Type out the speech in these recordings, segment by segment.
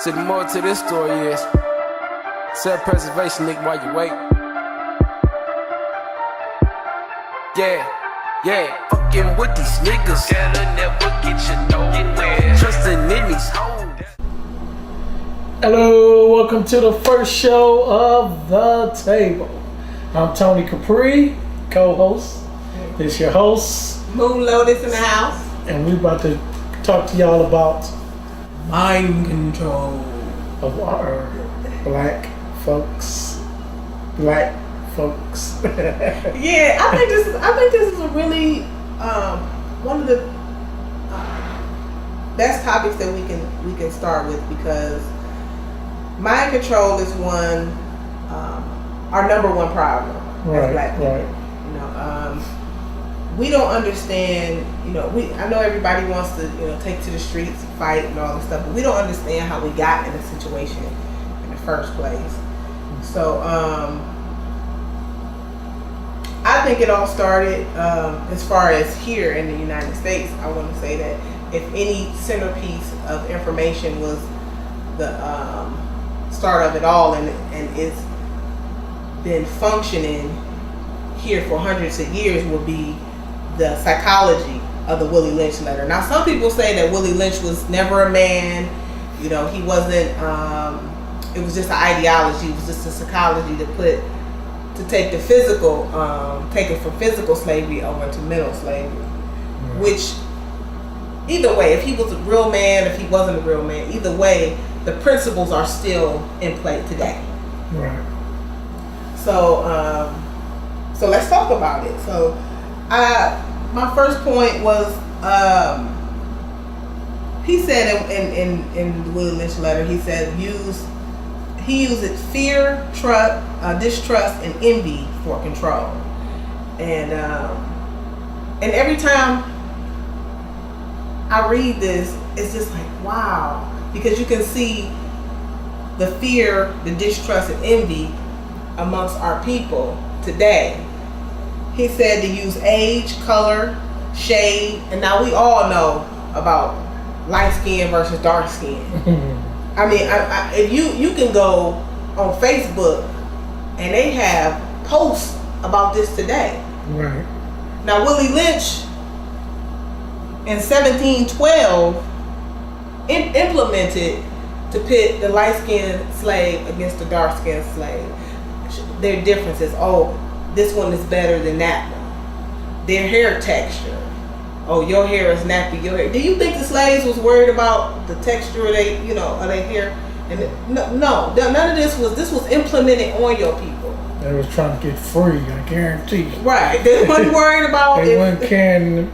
So the more to this story is self-preservation, nigga, while you wait. Yeah, fucking with these niggas that'll never get you nowhere. Trusting in these hoes. Hello, welcome to the first show of The Table. I'm Tony Capri, co-host. This your host. Moon Lotus in the house. And we're about to talk to y'all about Mind control of our black folks. Yeah, I think this is a really one of the best topics that we can start with, because mind control is one our number one problem as black people. Right. You know, we don't understand. You know, I know everybody wants to take to the streets, fight, and all this stuff, but we don't understand how we got in a situation in the first place. So I think it all started as far as here in the United States. I want to say that if any centerpiece of information was the start of it all, and it's been functioning here for hundreds of years, would be the psychology of the Willie Lynch letter. Now, some people say that Willie Lynch was never a man. You know, he wasn't. It was just an ideology. It was just a psychology to take the physical, take it from physical slavery over to mental slavery. Right. Which, either way, if he was a real man, if he wasn't a real man, either way, the principles are still in play today. Right. So let's talk about it. So, my first point was, he said in the Willie Lynch letter, he said he uses fear, distrust, and envy for control. And every time I read this, it's just like, wow, because you can see the fear, the distrust, and envy amongst our people today. He said to use age, color, shade, and now we all know about light skin versus dark skin. I mean, if you can go on Facebook and they have posts about this today. Right. Now, Willie Lynch in 1712 implemented to pit the light-skinned slave against the dark-skinned slave. Their differences. Oh, this one is better than that one. Their hair texture. Oh, your hair is nappy. Your hair. Do you think the slaves was worried about the texture of their hair? And no, none of this was implemented on your people. They was trying to get free, I guarantee you. Right. They weren't worried about They weren't carrying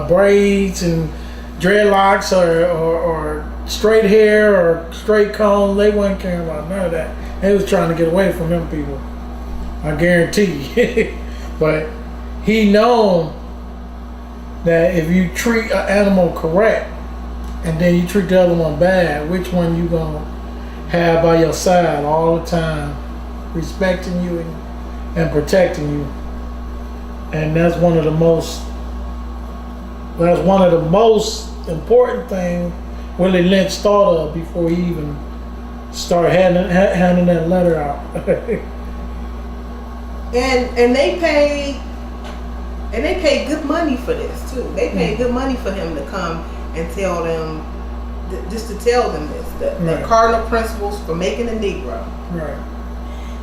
braids and dreadlocks or straight hair or straight comb. They weren't caring about none of that. They was trying to get away from them people, I guarantee you. But he known that if you treat an animal correct and then you treat the other one bad, which one you gonna have by your side all the time, respecting you and protecting you. And that's one of the most important things Willie Lynch thought of before he even started handing that letter out. and they paid good money for this too. They paid good money for him to come and tell them, just to tell them this, the cardinal principles for making a Negro. Right.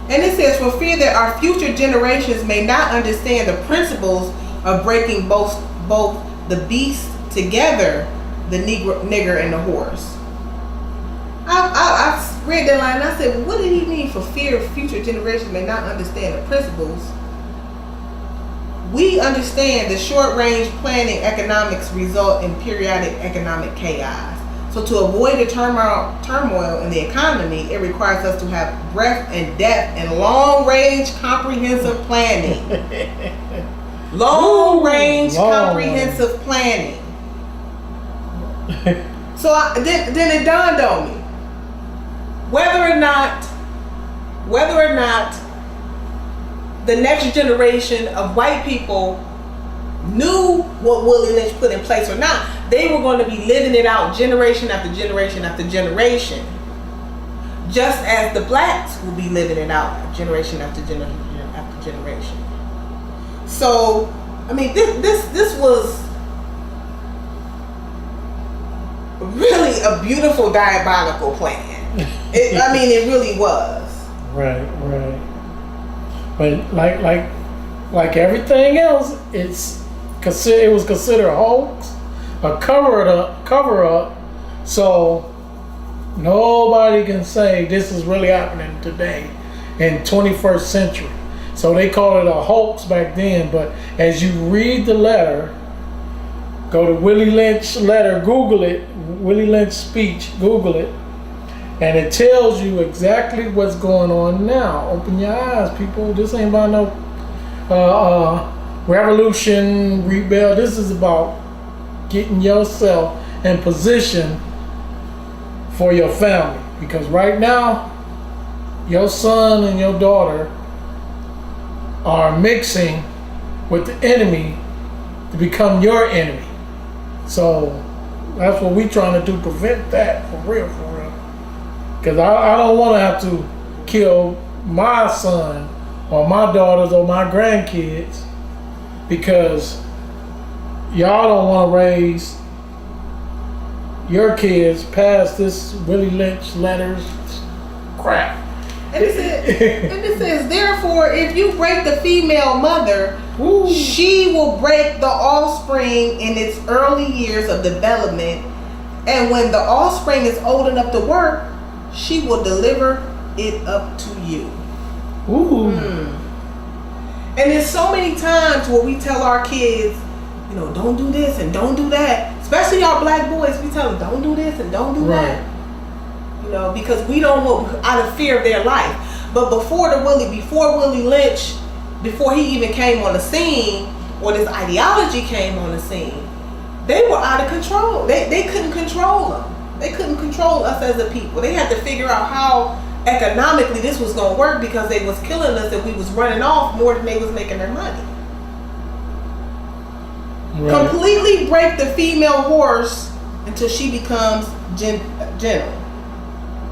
And it says, for fear that our future generations may not understand the principles of breaking both the beast together, the nigger and the horse. I read that line and I said, well, what did he mean for fear future generations may not understand the principles? We understand that short-range planning economics result in periodic economic chaos. So to avoid the turmoil in the economy, it requires us to have breadth and depth and long-range comprehensive planning. Long-range comprehensive planning. So then it dawned on me, whether or not the next generation of white people knew what Willie Lynch put in place or not, they were going to be living it out generation after generation after generation. just as the blacks will be living it out generation after generation after generation. So, I mean, this was really a beautiful diabolical plan. I mean, it really was. Right. But like everything else, it was considered a hoax, a cover up. So nobody can say this is really happening today in 21st century. So they called it a hoax back then. But as you read the letter, go to Willie Lynch letter, Google it, Willie Lynch speech, Google it, and it tells you exactly what's going on now. Open your eyes, people. This ain't about no revolution, rebel. This is about getting yourself in position for your family. Because right now, your son and your daughter are mixing with the enemy to become your enemy. So that's what we trying to do, prevent that for real. Because I don't want to have to kill my son or my daughters or my grandkids because y'all don't want to raise your kids past this Willie Lynch letters crap. And it says, therefore, if you break the female mother, Ooh. she will break the offspring in its early years of development. And when the offspring is old enough to work, she will deliver it up to you. Ooh. And there's so many times where we tell our kids, you know, don't do this and don't do that. Especially our black boys, we tell them, don't do this and don't do that. You know, because we don't want, out of fear of their life. But before Willie Lynch, before he even came on the scene, or this ideology came on the scene, they were out of control. They couldn't control them. They couldn't control us as a people. They had to figure out how economically this was going to work because they was killing us and we was running off more than they was making their money. Right. Completely break the female horse until she becomes gentle.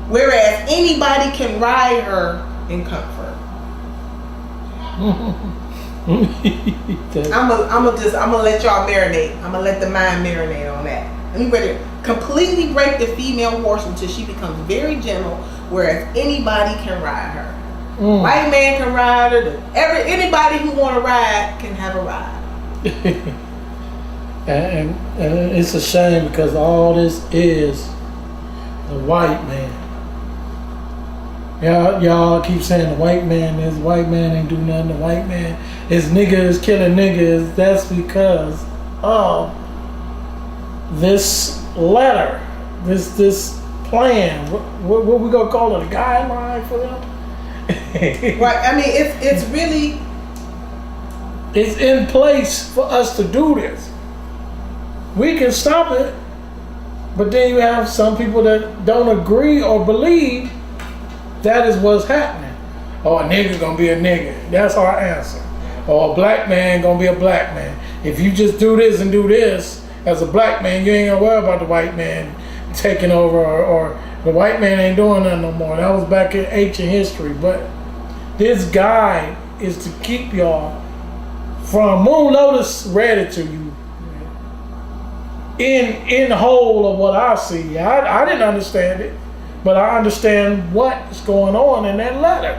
Whereas anybody can ride her in comfort. I'm gonna let y'all marinate. I'm gonna let the mind marinate on that. Let me ready. Completely break the female horse until she becomes very gentle, whereas anybody can ride her. White man can ride her. Anybody who want to ride can have a ride. and it's a shame because all this is the white man. Y'all keep saying the white man ain't do nothing. The white man is niggas killing niggas. That's because of this letter, this plan. What we gonna call it? A guideline for them? Right. I mean, it's really it's in place for us to do this. We can stop it, but then you have some people that don't agree or believe that is what's happening. Oh, a nigga gonna be a nigga. That's our answer. Or a black man gonna be a black man. If you just do this and do this as a black man, you ain't gonna worry about the white man taking over or the white man ain't doing that no more. That was back in ancient history. But this guide is to keep y'all from. Moon Lotus read it to you in whole of what I see. I didn't understand it, but I understand what's going on in that letter.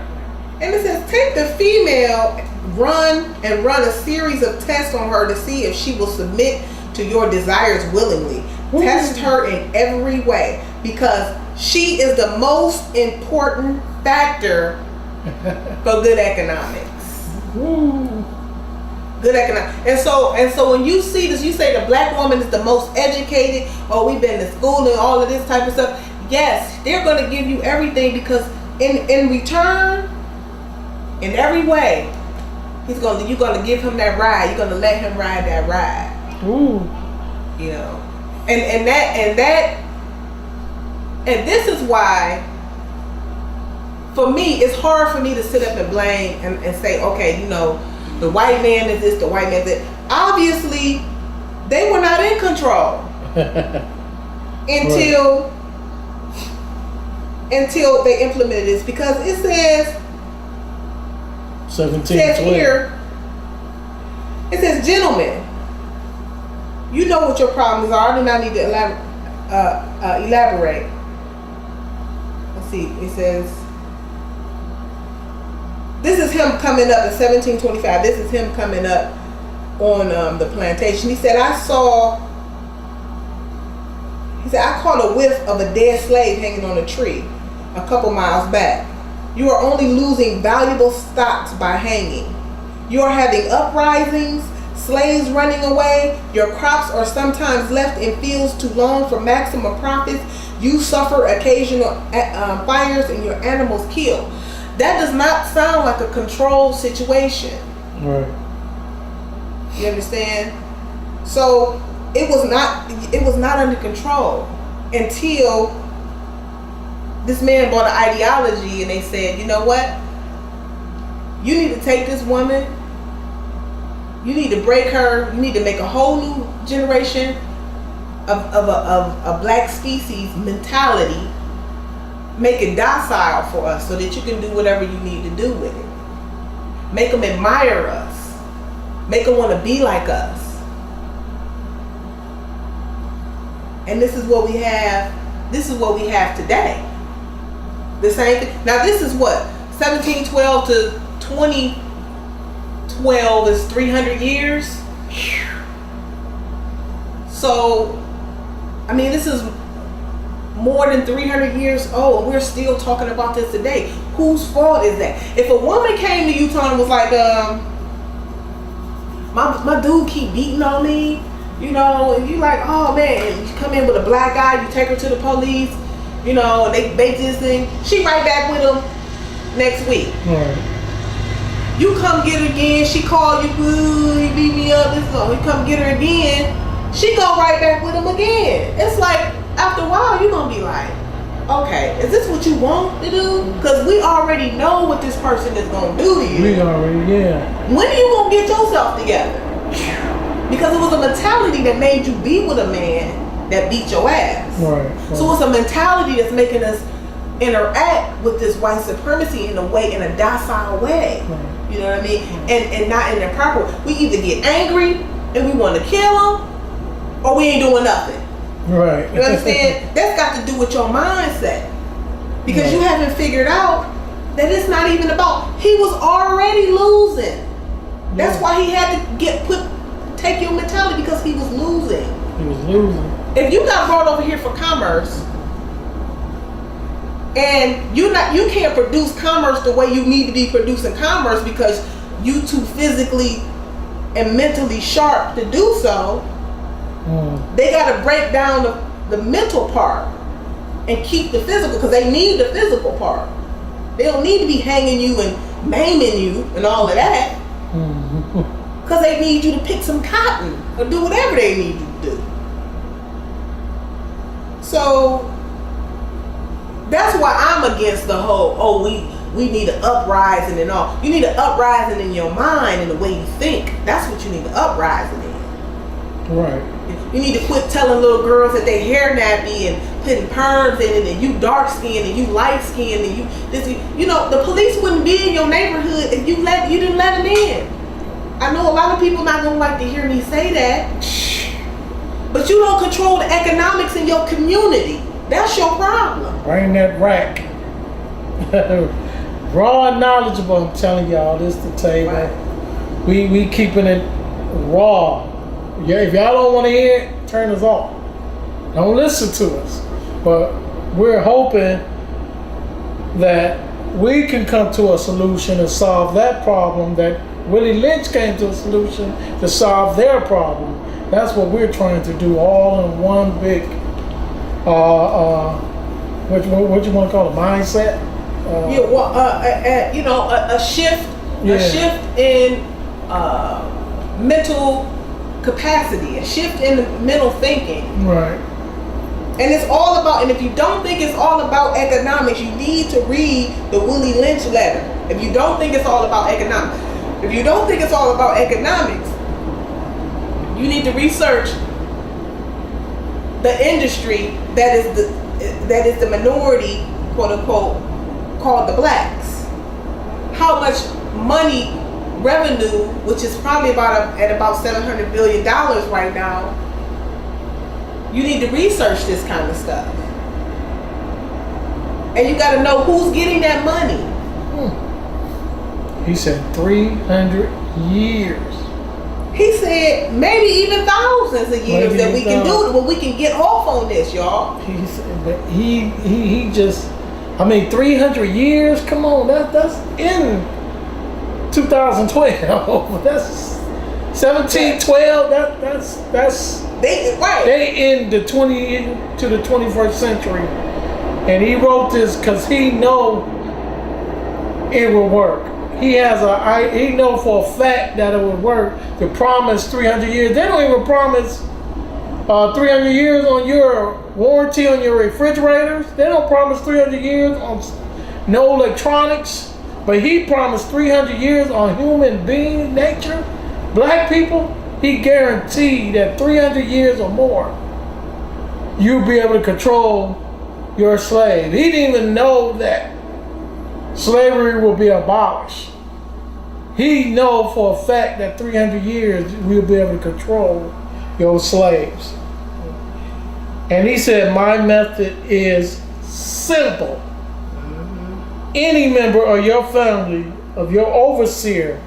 And it says, take the female, run a series of tests on her to see if she will submit to your desires willingly. Ooh. Test her in every way because she is the most important factor for good economics. Ooh. Good economics. And so when you see this, you say the black woman is the most educated, or we've been to school and all of this type of stuff. Yes, they're going to give you everything because in return, in every way, you're going to give him that ride. You're going to let him ride that ride. Ooh. You know, and this is why, for me, it's hard for me to sit up and blame and say, okay, you know, the white man is this, the white man is that. Obviously, they were not in control until until they implemented this, because it says 1712. here, it says, gentlemen, you know what your problems are. I do not need to elaborate. Let's see. It says, this is him coming up in 1725. This is him coming up on the plantation. He said, I caught a whiff of a dead slave hanging on a tree a couple miles back. You are only losing valuable stocks by hanging. You are having uprisings, slaves running away. Your crops are sometimes left in fields too long for maximum profits. You suffer occasional fires and your animals killed. That does not sound like a controlled situation. Right. You understand? So it was not under control until this man brought an ideology, and they said, you know what? You need to take this woman. You need to break her. You need to make a whole new generation of a black species mentality. Make it docile for us so that you can do whatever you need to do with it. Make them admire us. Make them want to be like us. And this is what we have. This is what we have today. The same thing. Now this is what 1712 to 2012 is 300 years. So, I mean, this is more than 300 years old, and we're still talking about this today. Whose fault is that? If a woman came to you, Tony, and was like, my dude keep beating on me, you know, and you like, oh man, and you come in with a black eye, you take her to the police, you know, and they bake this thing, she right back with him next week. Right. You come get her again, she call you, boo, he beat me up, this one. You come get her again, she go right back with him again. It's like, after a while, you're going to be like, okay, is this what you want to do? Because we already know what this person is going to do to you. We already, yeah. When are you going to get yourself together? Because it was a mentality that made you be with a man that beat your ass. Right. So it's a mentality that's making us interact with this white supremacy in a docile way. Right. You know what I mean? And not in the proper way. We either get angry and we want to kill them, or we ain't doing nothing. Right. You understand? That's got to do with your mindset. Because you haven't figured out that it's not even about, he was already losing. That's why he had to take your mentality, because he was losing. He was losing. If you got brought over here for commerce, and you can't produce commerce the way you need to be producing commerce because you too physically and mentally sharp to do so, they got to break down the mental part and keep the physical, because they need the physical part. They don't need to be hanging you and maiming you and all of that, because they need you to pick some cotton or do whatever they need you to do. So that's why I'm against the whole, we need an uprising and all. You need an uprising in your mind and the way you think. That's what you need an uprising in. Right. You need to quit telling little girls that they hair nappy and putting perms in it, and you dark skinned and you light skinned and you know, the police wouldn't be in your neighborhood if you didn't let them in. I know a lot of people not gonna like to hear me say that, but you don't control the economics in your community. That's your problem. Bring that rack. Raw and knowledgeable, I'm telling y'all, this the table. Right. We keeping it raw. Yeah, if y'all don't want to hear it, turn us off. Don't listen to us. But we're hoping that we can come to a solution and solve that problem, that Willie Lynch came to a solution to solve their problem. That's what we're trying to do, all in one big what you want to call it, mindset? A shift in mental capacity, a shift in mental thinking. Right. And it's all about, and if you don't think it's all about economics, you need to read the Willie Lynch letter. If you don't think it's all about economics, you need to research the industry that is the minority quote unquote, called the blacks. How much money, revenue, which is probably at about $700 billion right now. You need to research this kind of stuff. And you got to know who's getting that money. He said 300 years. He said maybe even thousands of years that we can do it, but we can get off on this, y'all. He said, but he just, 300 years. Come on, that's in 2012. That's 1712. That's they in the 21st century, and he wrote this because he know it will work. He know for a fact that it would work. To promise 300 years, they don't even promise 300 years on your warranty on your refrigerators. They don't promise 300 years on no electronics. But he promised 300 years on human being nature, black people. He guaranteed that 300 years or more, you'll be able to control your slave. He didn't even know that slavery will be abolished. He know for a fact that 300 years we'll be able to control your slaves. And he said, my method is simple. Any member of your family, of your overseer,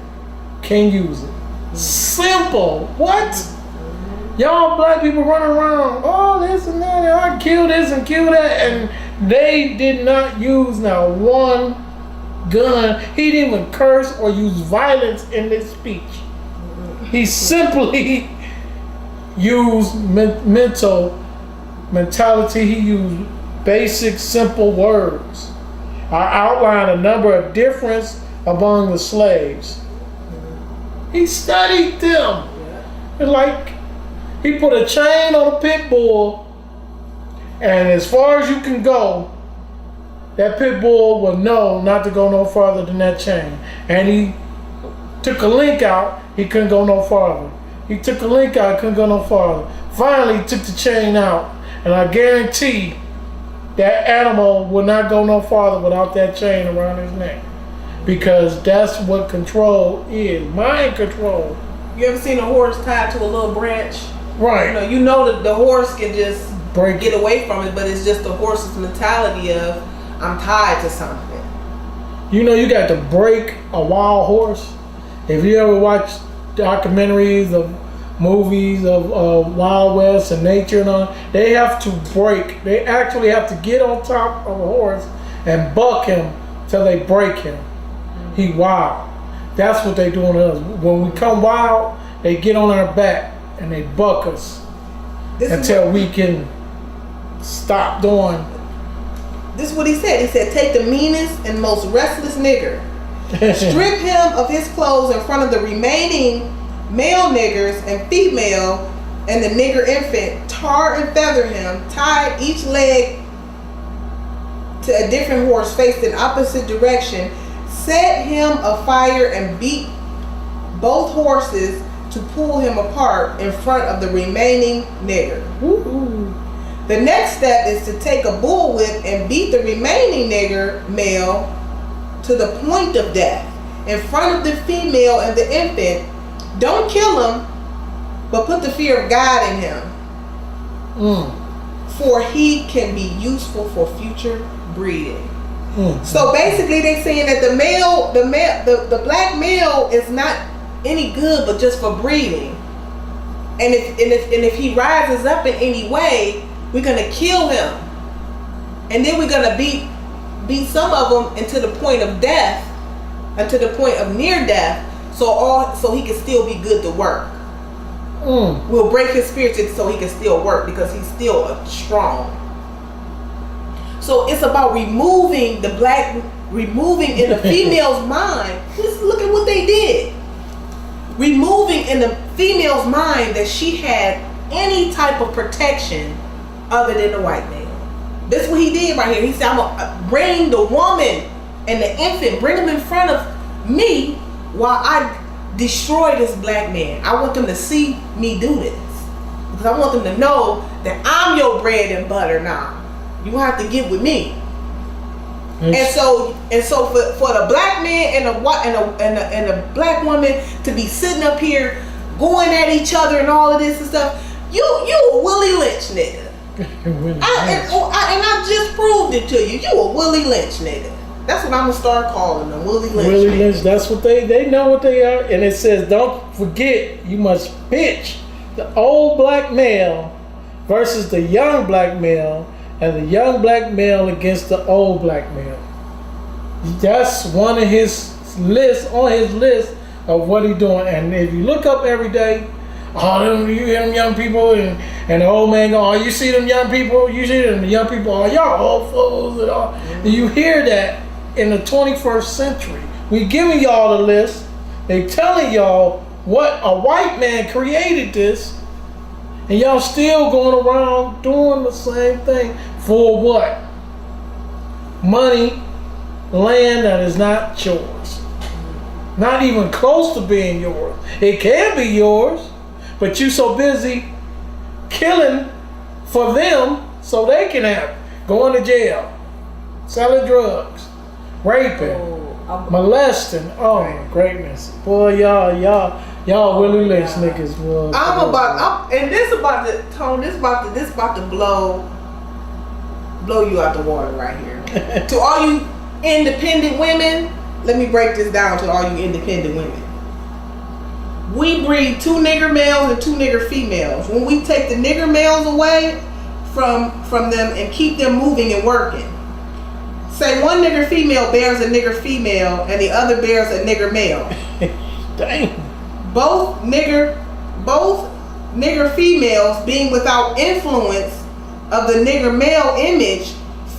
can use it. Simple. What? Y'all black people running around, oh, this and that, and I kill this and kill that, and they did not use now one gun. He didn't even curse or use violence in this speech. He simply used mentality. He used basic, simple words. I outlined a number of differences among the slaves. He studied them. Like, he put a chain on a pit bull, and as far as you can go, that pit bull will know not to go no farther than that chain. And he took a link out, he couldn't go no farther. He took a link out, couldn't go no farther. Finally, he took the chain out, and I guarantee that animal will not go no farther without that chain around his neck. Because that's what control is, mind control. You ever seen a horse tied to a little branch? Right. You know that the horse can just get away from it, but it's just the horse's mentality of, I'm tied to something. You know, you got to break a wild horse. If you ever watch documentaries of movies of Wild West and nature and all, they have to break. They actually have to get on top of a horse and buck him till they break him. He wild. That's what they doing to us. When we come wild, they get on our back and they buck us until we can stop doing. This is what he said. He said, take the meanest and most restless nigger, strip him of his clothes in front of the remaining male niggers and female and the nigger infant, tar and feather him, tie each leg to a different horse faced in opposite direction, set him afire and beat both horses to pull him apart in front of the remaining nigger. Woo-hoo. The next step is to take a bullwhip and beat the remaining nigger male to the point of death in front of the female and the infant. Don't kill him, but put the fear of God in him. For he can be useful for future breeding. So basically they're saying that the black male is not any good but just for breeding. And if he rises up in any way, we're gonna kill him. And then we're gonna beat some of them into the point of death, unto the point of near death, so he can still be good to work. We'll break his spirit so he can still work because he's still strong. So it's about removing in the female's mind. Just look at what they did. Removing in the female's mind that she had any type of protection other than the white man. That's what he did right here. He said, I'm going to bring the woman and the infant, bring them in front of me while I destroy this black man. I want them to see me do this. Because I want them to know that I'm your bread and butter now. You have to get with me. And so for the black man and the black woman to be sitting up here going at each other and all of this and stuff, you a Willie Lynch nigga. And I just proved it to you. You a Willie Lynch nigga. That's what I'm gonna start calling them, Willie Lynch. Willie Lynch. That's what they know what they are. And it says, don't forget, you must pitch the old black male versus the young black male, and the young black male against the old black male. That's one of his lists, on his list of what he's doing. And if you look up every day, you hear them young people, and the old man go, oh, you see them young people, you see them young people, oh, y'all old fools and all. You hear that in the 21st century. We giving y'all the list. They telling y'all what a white man created this, and y'all still going around doing the same thing for what? Money, land that is not yours. Not even close to being yours. It can be yours, but you so busy killing for them so they can have it. Going to jail, selling drugs, raping, molesting. Oh my greatness. Boy, y'all Willie Lynch niggas. Boy. This about to blow you out the water right here. To all you independent women, let me break this down to all you independent women. We breed 2 nigger males and 2 nigger females. When we take the nigger males away from them and keep them moving and working, say one nigger female bears a nigger female and the other bears a nigger male. Dang. Both nigger females being without influence of the nigger male image,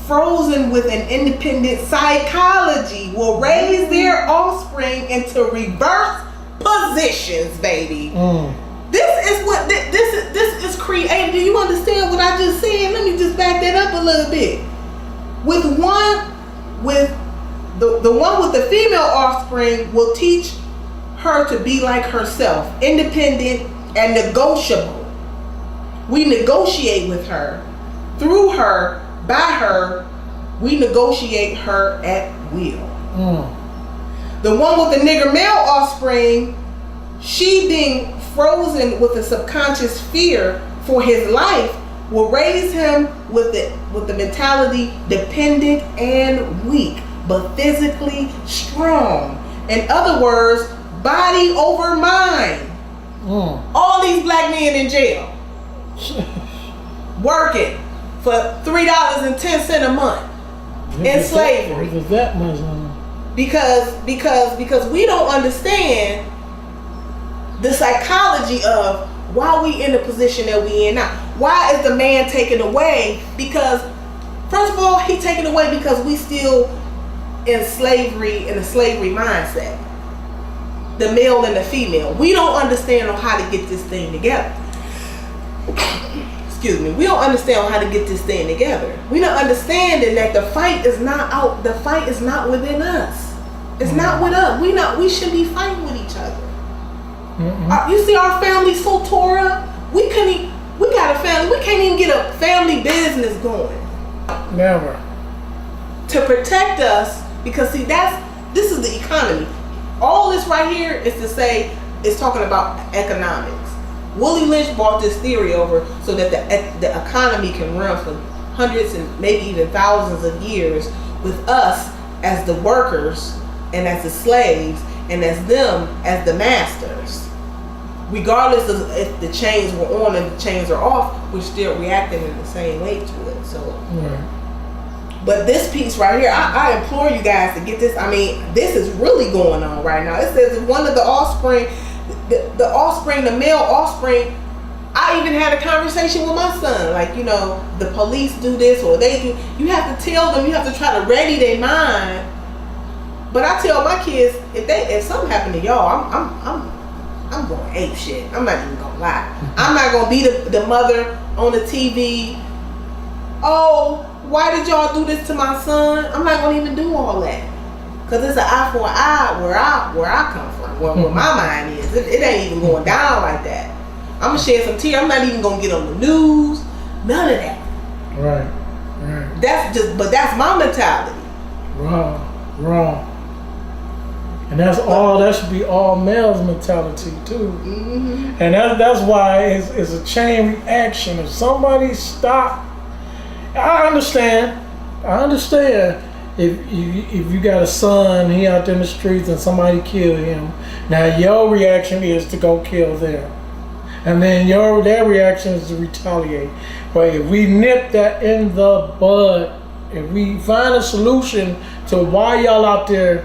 frozen with an independent psychology, will raise their offspring into reverse positions, baby. This is created. Do you understand what I just said? Let me just back that up a little bit. The one with the female offspring will teach her to be like herself, independent and negotiable. We negotiate with her, through her, by her. We negotiate her at will. The one with the nigger male offspring, she being frozen with a subconscious fear for his life, will raise him with the mentality dependent and weak, but physically strong. In other words, body over mind. All these black men in jail working for $3.10 a month in slavery. That much. Because we don't understand the psychology of why we in the position that we in now. Why is the man taken away? Because first of all, he taken away because we still in slavery, in a slavery mindset. The male and the female. We don't understand on how to get this thing together. Excuse me. We don't understand on how to get this thing together. We don't understand that the fight is not out. The fight is not within us. It's not with us. We should be fighting with each other. You see our family so tore up. We got a family. We can't even get a family business going. Never. To protect us, because see, this is the economy. All this right here is talking about economics. Willie Lynch brought this theory over so that the economy can run for hundreds and maybe even thousands of years with us as the workers and as the slaves and as them as the masters. Regardless of if the chains were on and the chains are off, we're still reacting in the same way to it. So, But this piece right here, I implore you guys to get this. I mean, this is really going on right now. It says one of the offspring, the offspring, the male offspring. I even had a conversation with my son. Like, you know, the police do this or they do. You have to tell them. You have to try to ready their mind. But I tell my kids, if something happened to y'all, I'm going ape shit. I'm not even gonna lie. I'm not gonna be the mother on the TV. Oh, why did y'all do this to my son? I'm not gonna even do all that, cause it's an eye for an eye where I come from, where my mind is. It ain't even going down like that. I'm gonna shed some tears. I'm not even gonna get on the news. None of that. Right. That's my mentality. Wrong. And that should be all males mentality too. Mm-hmm. And that's why it's a chain reaction. If somebody stop, I understand. If you got a son, he out there in the streets and somebody kill him, now your reaction is to go kill them. And then their reaction is to retaliate. But if we nip that in the bud, if we find a solution to why y'all out there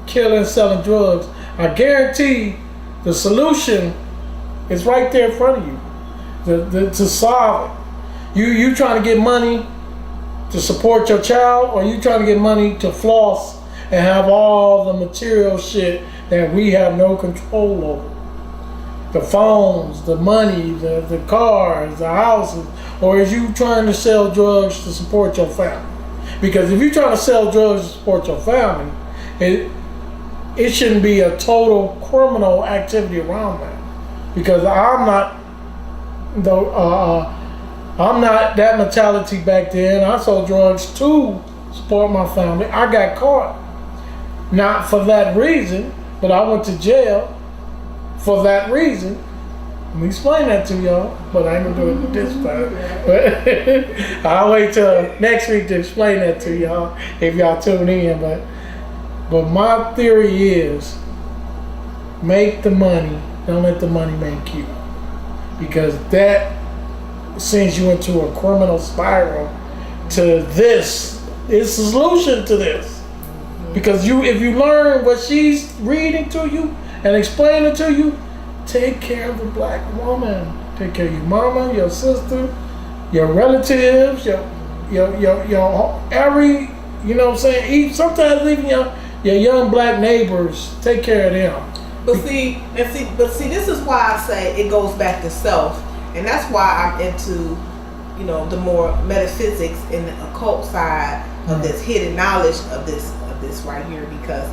killing, selling drugs, I guarantee the solution is right there in front of you to solve it. You trying to get money to support your child, or you trying to get money to floss and have all the material shit that we have no control over? The phones, the money, the cars, the houses, or is you trying to sell drugs to support your family? Because if you're trying to sell drugs to support your family, it shouldn't be a total criminal activity around that. Because I'm not that mentality back then. I sold drugs to support my family. I got caught, not for that reason, but I went to jail for that reason. Let me explain that to y'all, but I ain't gonna do it this time. But I'll wait till next week to explain that to y'all if y'all tune in. But my theory is, make the money, don't let the money make you, because that sends you into a criminal spiral. To this, it's a solution to this, because if you learn what she's reading to you and explaining to you, take care of a black woman. Take care of your mama, your sister, your relatives, your every, you know what I'm saying? Sometimes even your young black neighbors, take care of them. But see, this is why I say it goes back to self, and that's why I'm into, the more metaphysics and the occult side of this hidden knowledge of this right here, because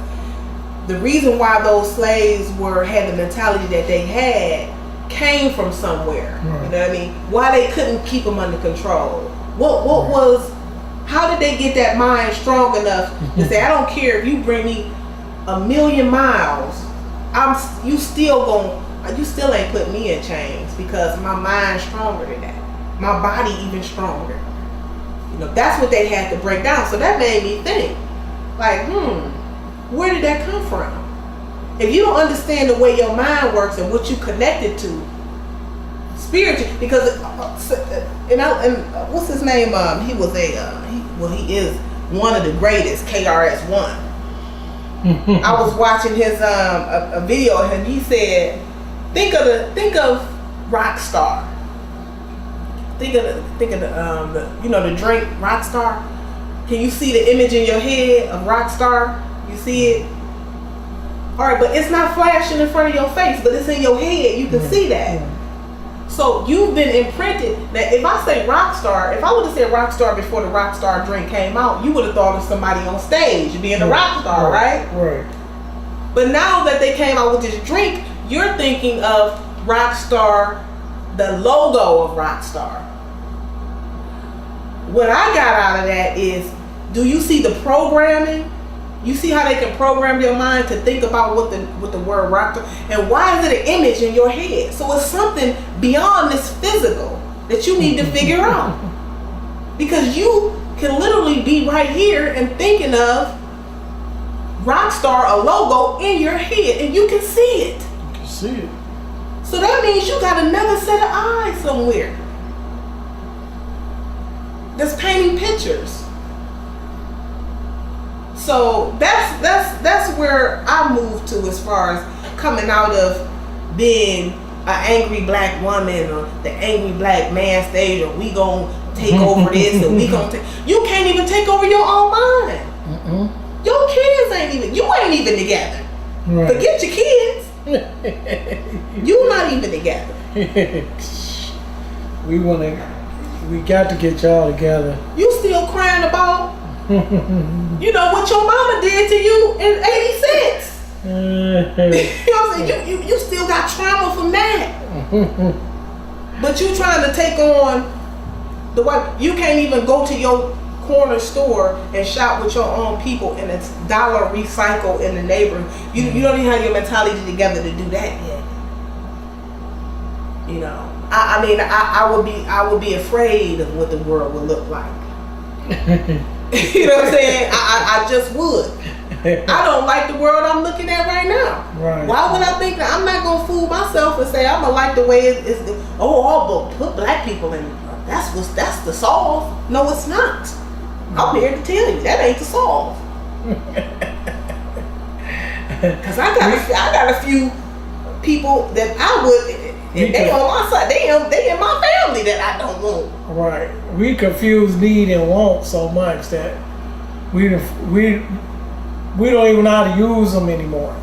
the reason why those slaves had the mentality that they had came from somewhere. Right. You know what I mean? Why they couldn't keep them under control? How did they get that mind strong enough to say, I don't care if you bring me 1,000,000 miles, you still ain't put me in chains, because my mind's stronger than that. My body even stronger. That's what they had to break down. So that made me think, like, where did that come from? If you don't understand the way your mind works and what you connected to spiritually, because what's his name? He was he is one of the greatest, KRS-One. I was watching his a video of him. He said, think of Rockstar. Think of the drink Rockstar. Can you see the image in your head of Rockstar? You see it? All right, but it's not flashing in front of your face, but it's in your head. You can see that. So you've been imprinted. Now, if I say Rockstar, if I would have said Rockstar before the Rockstar drink came out, you would have thought of somebody on stage being a rock star, right? Right. But now that they came out with this drink, you're thinking of Rockstar, the logo of Rockstar. What I got out of that is, do you see the programming? You see how they can program your mind to think about what the word rockstar, and why is it an image in your head? So it's something beyond this physical that you need to figure out, because you can literally be right here and thinking of Rockstar, a logo in your head, and you can see it. You can see it. So that means you got another set of eyes somewhere that's painting pictures. So that's where I moved to, as far as coming out of being an angry black woman or the angry black man stage, or we gonna take over this, or we gonna take. You can't even take over your own mind. Your kids you ain't even together. Right. Forget your kids. You not even together. We got to get y'all together. You still crying about what your mama did to you in '86. You know what I'm saying? You still got trauma from that. But you trying to take on the white. You can't even go to your corner store and shop with your own people and it's dollar recycle in the neighborhood. You don't even have your mentality together to do that yet. You know, I mean, I would be afraid of what the world would look like. You know what I'm saying? I just would. I don't like the world I'm looking at right now. Right. Why would I think that? I'm not gonna fool myself and say I'm gonna like the way it is. But put black people in. That's the solve. No, it's not. I'm here to tell you that ain't the solve. Cause I got a few people that I would. And they on my side. They in my family that I don't want. Right. We confuse need and want so much that we don't even know how to use them anymore.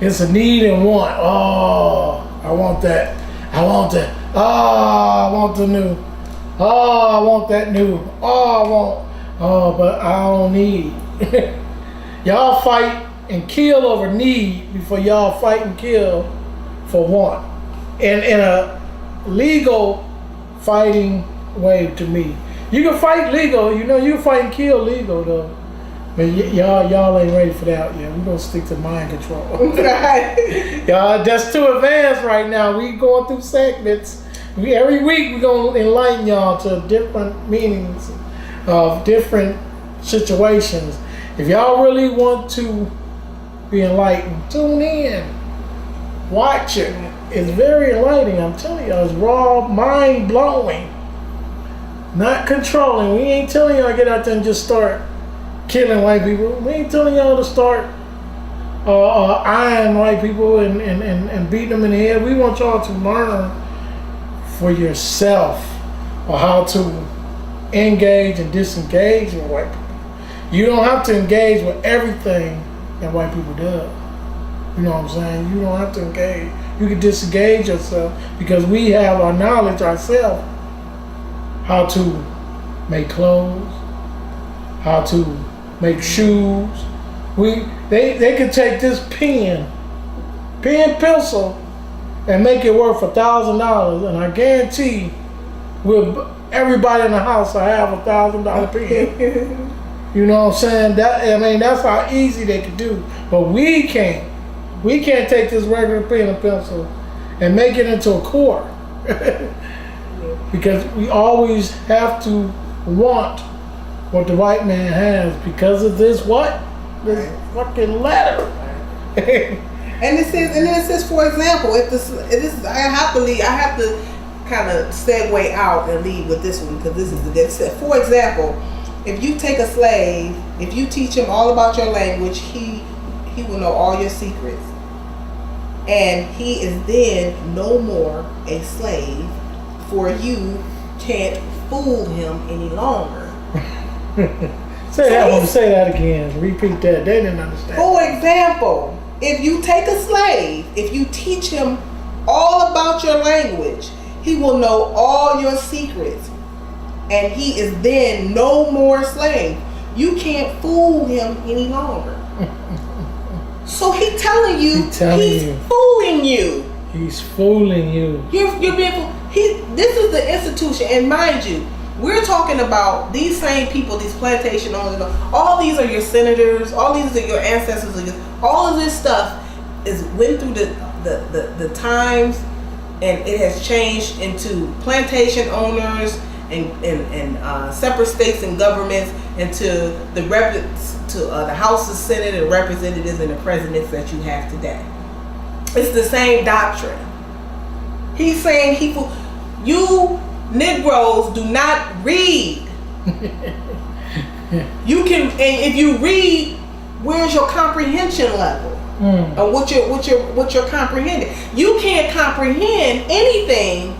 It's a need and want. Oh, I want that. I want that. Oh, I want the new. Oh, I want that new. Oh, I want. Oh, but I don't need. Y'all fight and kill over need before y'all fight and kill for want. In a legal fighting way to me. You can fight legal, you can fight and kill legal though. But y'all ain't ready for that yet. We're gonna stick to mind control. Y'all, that's too advanced right now. We going through segments. Every week we're gonna enlighten y'all to different meanings of different situations. If y'all really want to be enlightened, tune in. Watch it. It's very enlightening. I'm telling you, it's raw, mind blowing. Not controlling. We ain't telling y'all to get out there and just start killing white people. We ain't telling y'all to start eyeing white people and beating them in the head. We want y'all to learn for yourself or how to engage and disengage with white people. You don't have to engage with everything that white people do. You know what I'm saying? You don't have to engage. You can disengage yourself because we have our knowledge ourselves how to make clothes, how to make shoes. They can take this pen, pencil, and make it worth $1,000, and I guarantee everybody in the house will have $1,000 pen. You know what I'm saying? That's how easy they can do. But we can't. We can't take this regular pen and pencil and make it into a core. Because we always have to want what the white man has because of this This fucking letter. And it says, for example, I have to kind of segue out and lead with this one because this is the said. For example, if you take a slave, if you teach him all about your language, he will know all your secrets. And he is then no more a slave, for you can't fool him any longer. Say that again. Repeat that. They didn't understand. For example, if you take a slave, if you teach him all about your language, he will know all your secrets. And he is then no more slave. You can't fool him any longer. So he's telling you, he's fooling you. He's fooling you. You're being fooled. This is the institution, and mind you, we're talking about these same people, these plantation owners. All these are your senators. All these are your ancestors. All of this stuff went through the times, and it has changed into plantation owners and separate states and governments, and to the House of Senate and Representatives and the presidents that you have today. It's the same doctrine. He's saying you Negroes do not read. You can, and if you read, where's your comprehension level? Or what you're comprehending? You can't comprehend anything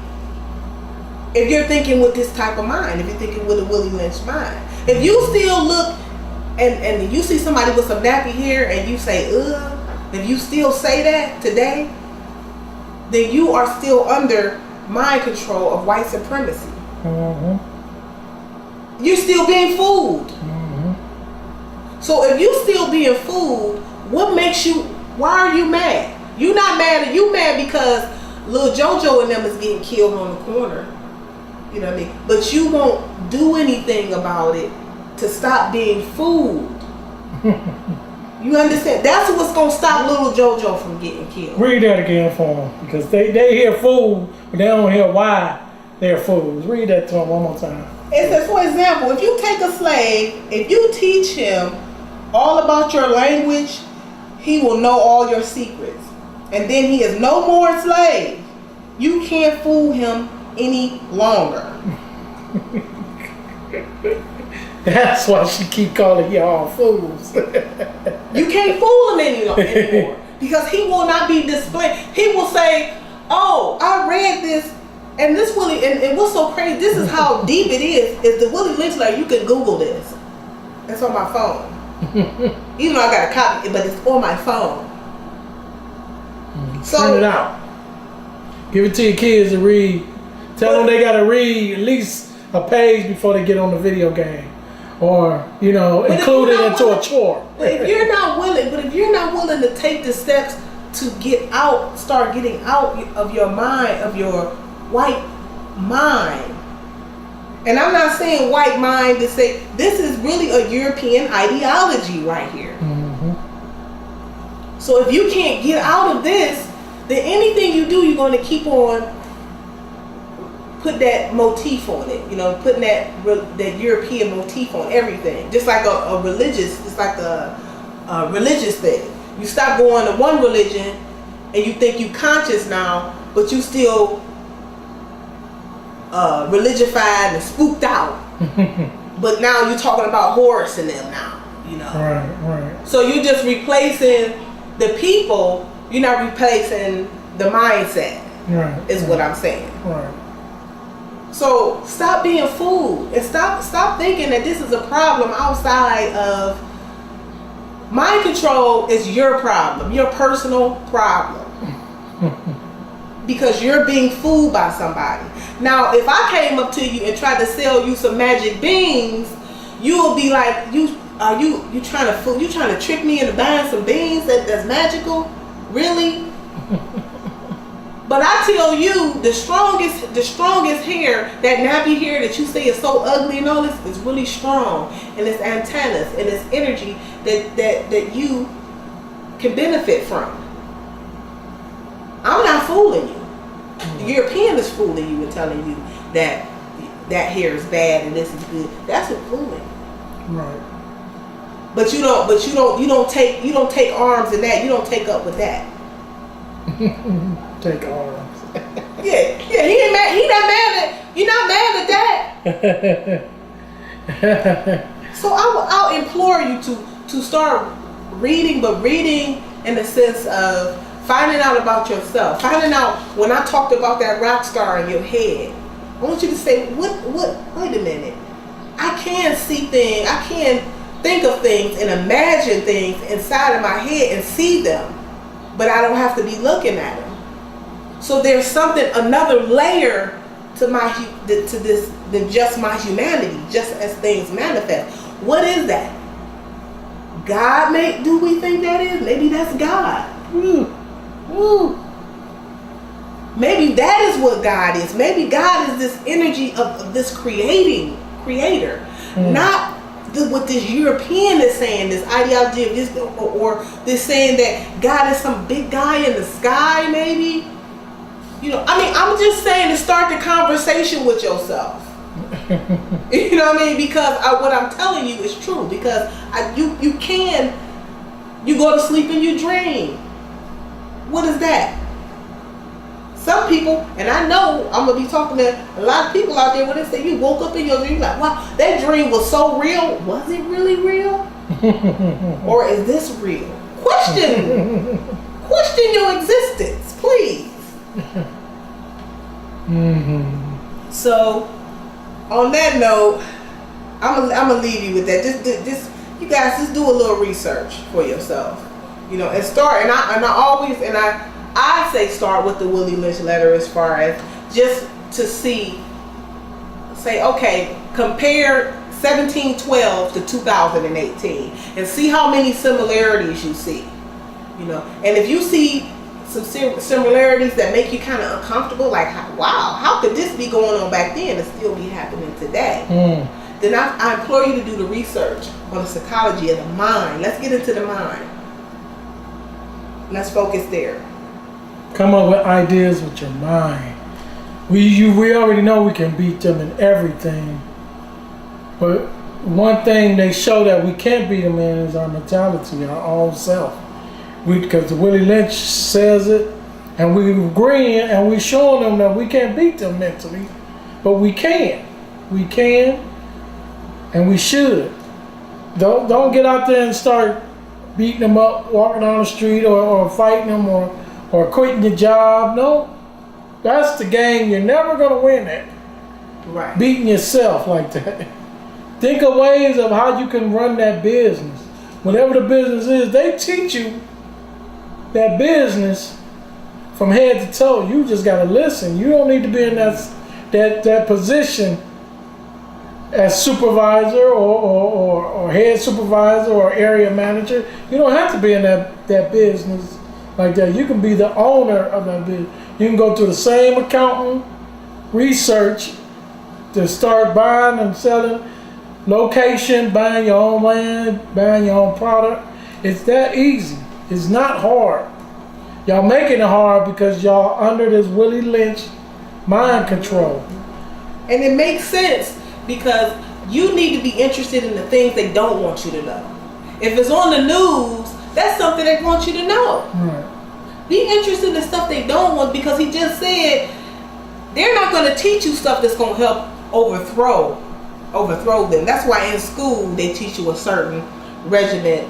if you're thinking with this type of mind. If you're thinking with a Willie Lynch mind. If you still look and you see somebody with some nappy hair and you say, ugh, if you still say that today, then you are still under mind control of white supremacy. Mm-hmm. You're still being fooled. Mm-hmm. So if you still being fooled, why are you mad? You not mad, you mad because little JoJo and them is getting killed on the corner. You know what I mean? But you won't do anything about it to stop being fooled. You understand? That's what's gonna stop little JoJo from getting killed. Read that again for them, because they hear fool, but they don't hear why they're fools. Read that to them one more time. It says, for example, if you take a slave, if you teach him all about your language, he will know all your secrets. And then he is no more a slave. You can't fool him any longer. That's why she keep calling y'all fools. You can't fool him anymore. Because he will not be displayed. He will say, oh, I read this. And this Willie, and what's so crazy, this is how deep it is the Willie Lynch letter, you can Google this. It's on my phone. Even though I got a copy, but it's on my phone. So, print it out. Give it to your kids to read. Tell them they gotta read at least a page before they get on the video game. Or, include it into a chore. If you're not willing to take the steps to start getting out of your mind, of your white mind. And I'm not saying white mind to say, this is really a European ideology right here. Mm-hmm. So if you can't get out of this, then anything you do, you're going to keep on put that motif on it, putting that European motif on everything. Just like a religious thing. You stop going to one religion and you think you conscious now, but you still religified and spooked out. But now you're talking about Horus and them now, Right. So you're just replacing the people, you're not replacing the mindset. Right. Is what I'm saying. Right. So stop being fooled and stop thinking that this is a problem outside of mind control. Is your problem, your personal problem. Because you're being fooled by somebody. Now, if I came up to you and tried to sell you some magic beans, you will be like, you trying to fool? You trying to trick me into buying some beans that's magical? Really? But I tell you, the strongest hair, that nappy hair that you say is so ugly and all this, is really strong, and it's antennas and it's energy that you can benefit from. I'm not fooling you. The European is fooling you and telling you that hair is bad and this is good. That's what fooling. Right. But you don't take arms in that. You don't take up with that. Take arms. Yeah. He ain't mad. He not mad at. You're not mad at that. So I'll implore you to start reading, but reading in the sense of finding out about yourself. Finding out, when I talked about that rock star in your head, I want you to say, what, wait a minute. I can see things, I can think of things and imagine things inside of my head and see them, but I don't have to be looking at them. So there's something, another layer to this than just my humanity, just as things manifest. What is that? God do we think that is? Maybe that's God. Maybe that is what God is. Maybe God is this energy of this creator. Not what this European is saying, this ideology of this, or this saying that God is some big guy in the sky, maybe. I'm just saying to start the conversation with yourself. You know what I mean? Because what I'm telling you is true. Because you go to sleep and you dream. What is that? Some people, and I know I'm going to be talking to a lot of people out there when they say you woke up in your dream, like, wow, that dream was so real. Was it really real? Or is this real? Question your existence, please. So, on that note, I'm gonna leave you with that. Just you guys just do a little research for yourself, and start. And I say start with the Willie Lynch letter as far as just to say, okay, compare 1712 to 2018 and see how many similarities you see, and if you see some similarities that make you kind of uncomfortable. Like, wow, how could this be going on back then and still be happening today? Then I implore you to do the research on the psychology of the mind. Let's get into the mind. Let's focus there. Come up with ideas with your mind. We already know we can beat them in everything, but one thing they show that we can't beat them in is our mentality, our own self. Because Willie Lynch says it, and we agreeing, and we showing them that we can't beat them mentally, but we can. We can, and we should. Don't get out there and start beating them up, walking down the street, or fighting them, or quitting your job. No, that's the game. You're never gonna win it. Right. Beating yourself like that. Think of ways of how you can run that business. Whatever the business is, they teach you that business from head to toe. You just gotta listen. You don't need to be in that position as supervisor or head supervisor or area manager. You don't have to be in that business like that. You can be the owner of that business. You can go to the same accounting research to start buying and selling location, buying your own land, buying your own product. It's that easy. It's not hard. Y'all making it hard because y'all under this Willie Lynch mind control. And it makes sense because you need to be interested in the things they don't want you to know. If it's on the news, that's something they want you to know. Right. Be interested in stuff they don't want, because he just said they're not going to teach you stuff that's going to help overthrow them. That's why in school they teach you a certain regiment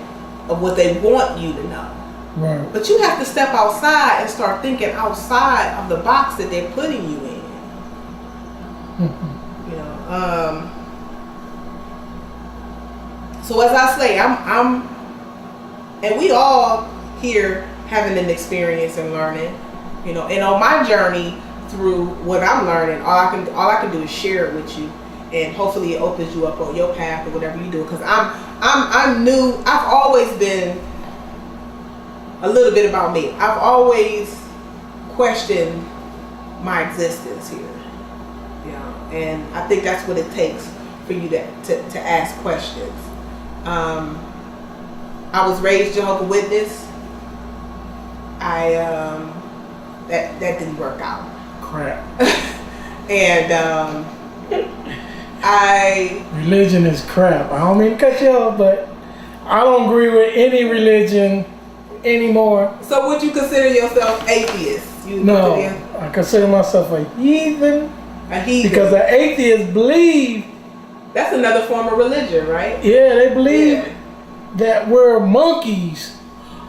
of what they want you to know. Right. But you have to step outside and start thinking outside of the box that they're putting you in. You know. So as I say, I'm, and we all here having an experience and learning. You know, and on my journey through what I'm learning, all I can do is share it with you. And hopefully it opens you up on your path or whatever you do. Because I'm new. I've always been a little bit about me. I've always questioned my existence here. You know, and I think that's what it takes for you to ask questions. I was raised Jehovah's Witness. That didn't work out. Crap. And religion is crap. I don't mean to cut you off, but I don't agree with any religion anymore. So would you consider yourself atheist? No, I consider myself a heathen. A heathen. Because the atheists believe. That's another form of religion, right? Yeah, they believe that we're monkeys.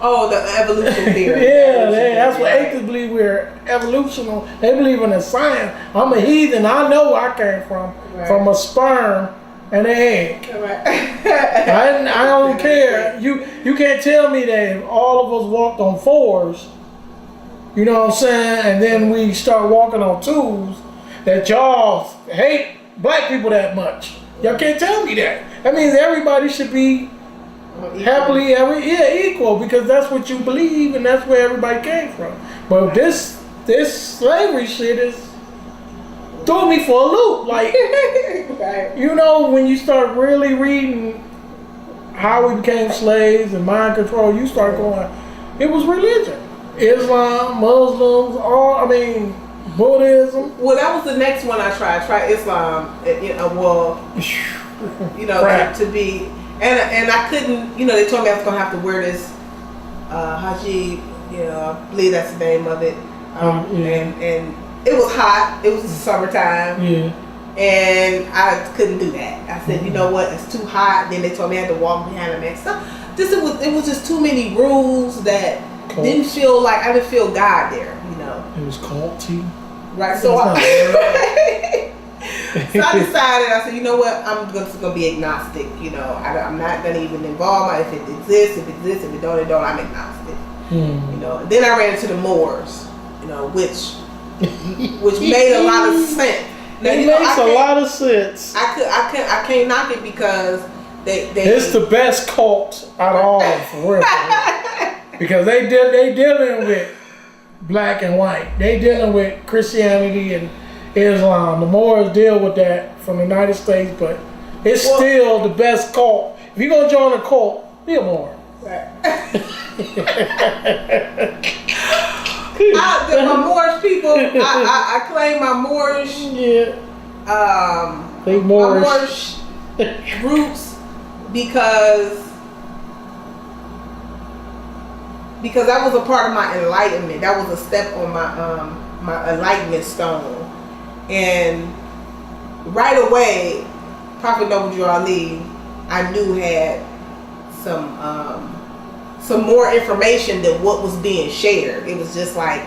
Oh, the evolution theory. Yeah, that's what atheists believe. We're evolutional. They believe in the science. I'm a heathen. I know where I came from. Right. From a sperm and an egg. Right. I don't care. You can't tell me that if all of us walked on fours, you know what I'm saying, and then we start walking on twos, that y'all hate black people that much. Y'all can't tell me that. That means everybody should be happily equal, because that's what you believe and that's where everybody came from. But this slavery shit is threw me for a loop. Like, right. You know, when you start really reading how we became slaves and mind control, you start going, it was religion. Islam, Muslims, Buddhism. Well, that was the next one I tried. I tried Islam. To be, and I couldn't. You know, they told me I was gonna have to wear this hijab. You know, I believe that's the name of it. And it was hot. It was the summertime. Yeah. And I couldn't do that. I said, you know what? It's too hot. Then they told me I had to walk behind the next stuff. It was just too many rules that didn't feel like I didn't feel God there. You know. It was culty. Right. So I decided. I said, you know what? I'm just gonna be agnostic. You know, I'm not gonna even involve. If it exists, if it don't, it don't. I'm agnostic. You know. Then I ran into the Moors. You know, which made a lot of sense. Now, it makes a lot of sense. I can't knock it because they it's the best cult out of all, for real. Because they dealing with black and white. They dealing with Christianity and Islam. The Moors deal with that from the United States, but it's still the best cult. If you're gonna join a cult, be a Moor. Right. My Moorish people, I claim my Moorish, They my Moorish. Moorish roots because that was a part of my enlightenment. That was a step on my enlightenment stone. And right away, Prophet Noble Ali, I knew had some more information than what was being shared. It was just like,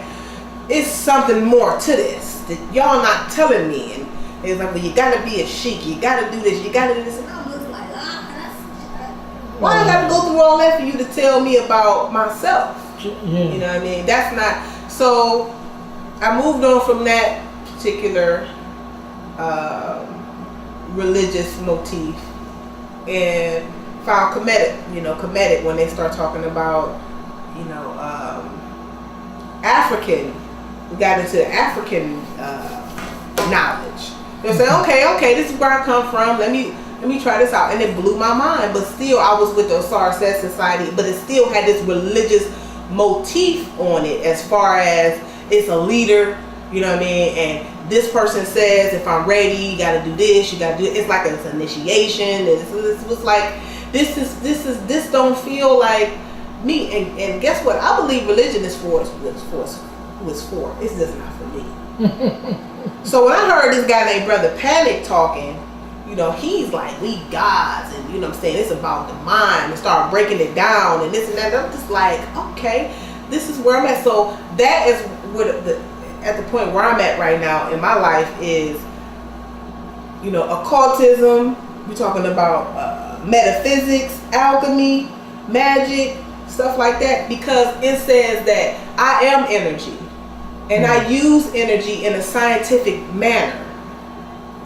it's something more to this that y'all not telling me. And it was like, well, you gotta be a sheik, you gotta do this, you gotta do this. And I was like, why I gotta go through all that for you to tell me about myself? You know what I mean? That's not. So I moved on from that particular religious motif and found Kemetic. Kemetic, when they start talking about, African, we got into African knowledge. They say, okay, this is where I come from. Let me try this out, and it blew my mind. But still, I was with the Osiris Set Society, but it still had this religious motif on it, as far as it's a leader. You know what I mean? And this person says, if I'm ready, you got to do this. You got to do it. It's like it's an initiation. It was like this don't feel like me. And guess what? I believe religion is for. It's just not for me. So when I heard this guy named Brother Panic talking, he's like, we gods, and you know what I'm saying, it's about the mind, and start breaking it down and this and that. I'm just like, okay, this is where I'm at. So that is what at the point where I'm at right now in my life is, occultism. We're talking about metaphysics, alchemy, magic, stuff like that, because it says that I am energy, and I use energy in a scientific manner.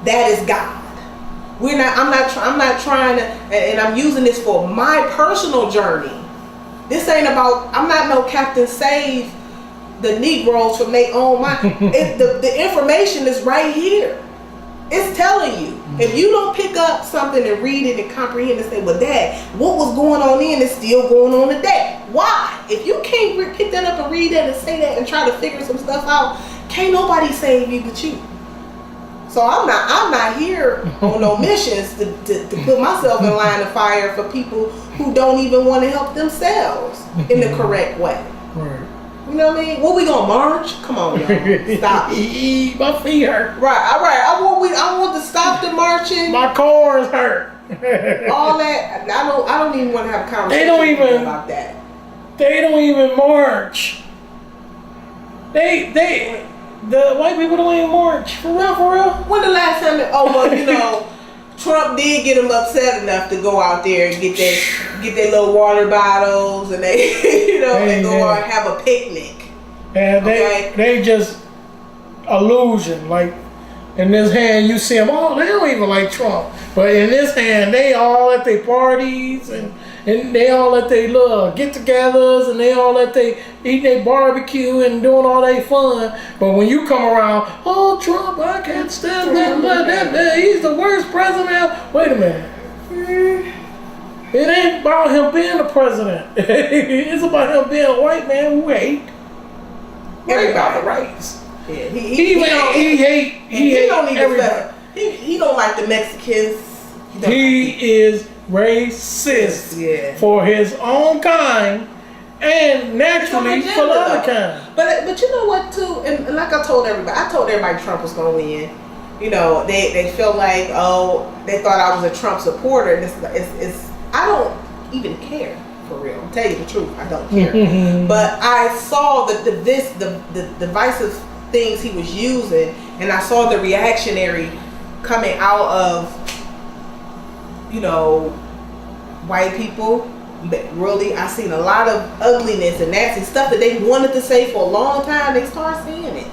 That is God. I'm not trying to, and I'm using this for my personal journey. This ain't about, I'm not no Captain Save the Negroes from their own mind. The information is right here. It's telling you. If you don't pick up something and read it and comprehend and say, well, Dad, what was going on then is still going on today. Why? If you can't pick that up and read that and say that and try to figure some stuff out, can't nobody save you but you. So I'm not here on no missions to put myself in line of fire for people who don't even want to help themselves in the correct way. Right. You know what I mean? What, we gonna march? Come on, y'all. Stop. My feet hurt. Right, all right. I want to stop the marching. My cars hurt. All that. I don't even want to have a conversation about that. They don't even march. The white people don't even march. For real. When the last time Trump did get them upset enough to go out there and get their little water bottles, and they and go out and have a picnic. And they just illusion. Like in this hand, you see them. Oh, they don't even like Trump. But in this hand, they all at their parties and they all at their little get-togethers, and they all at they eating their barbecue and doing all their fun. But when you come around, oh, Trump, I can't stand that. He's the worst president. Wait a minute. It ain't about him being the president. It's about him being a white man who hate about the race. Yeah, he don't even everybody. He don't like the Mexicans. He is racist for his own kind and naturally for the other kind. But you know what too, and like I told everybody Trump was gonna win. They feel like, they thought I was a Trump supporter, and it's I don't even care, for real. I'll tell you the truth, I don't care. But I saw the divisive things he was using, and I saw the reactionary coming out of white people. Really, I seen a lot of ugliness and nasty stuff that they wanted to say for a long time. They started saying it.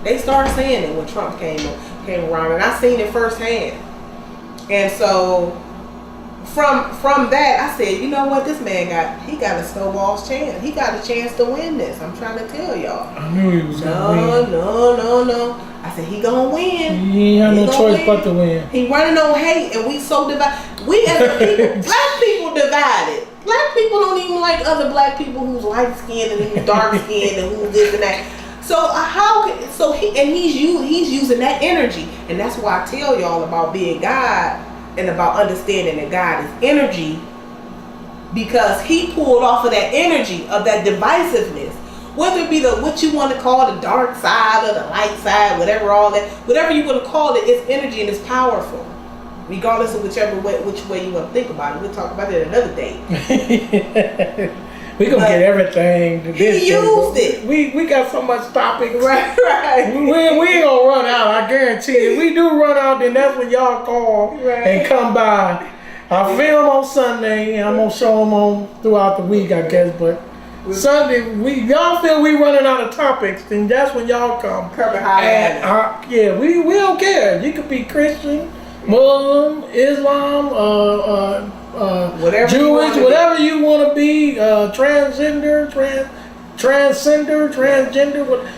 They started saying it when Trump came around, and I seen it firsthand. And so from that, I said, you know what, this man got a snowball's chance. He got a chance to win this. I'm trying to tell y'all. I knew he was gonna win. No. I said he gonna win. He ain't have no choice but to win. He running on hate, and we so divided. We as a people, black people divided. Black people don't even like other black people who's light skinned and who's dark skinned and who's this and that. So he's using that energy, and that's why I tell y'all about being God and about understanding that God is energy, because he pulled off of that energy of that divisiveness, whether it be what you want to call the dark side or the light side, whatever you want to call it, it's energy and it's powerful, regardless of which way you want to think about it. We'll talk about it another day. We gonna get everything. He used it. We got so much topics. Right. We ain't gonna run out. I guarantee you. If we do run out, then that's when y'all call and come by. I film on Sunday. And I'm gonna show them on throughout the week, I guess. But Sunday, y'all feel we running out of topics, then that's when y'all come. Yeah, we don't care. You could be Christian, Muslim, Islam, whatever Jewish, whatever you want to be, transgender,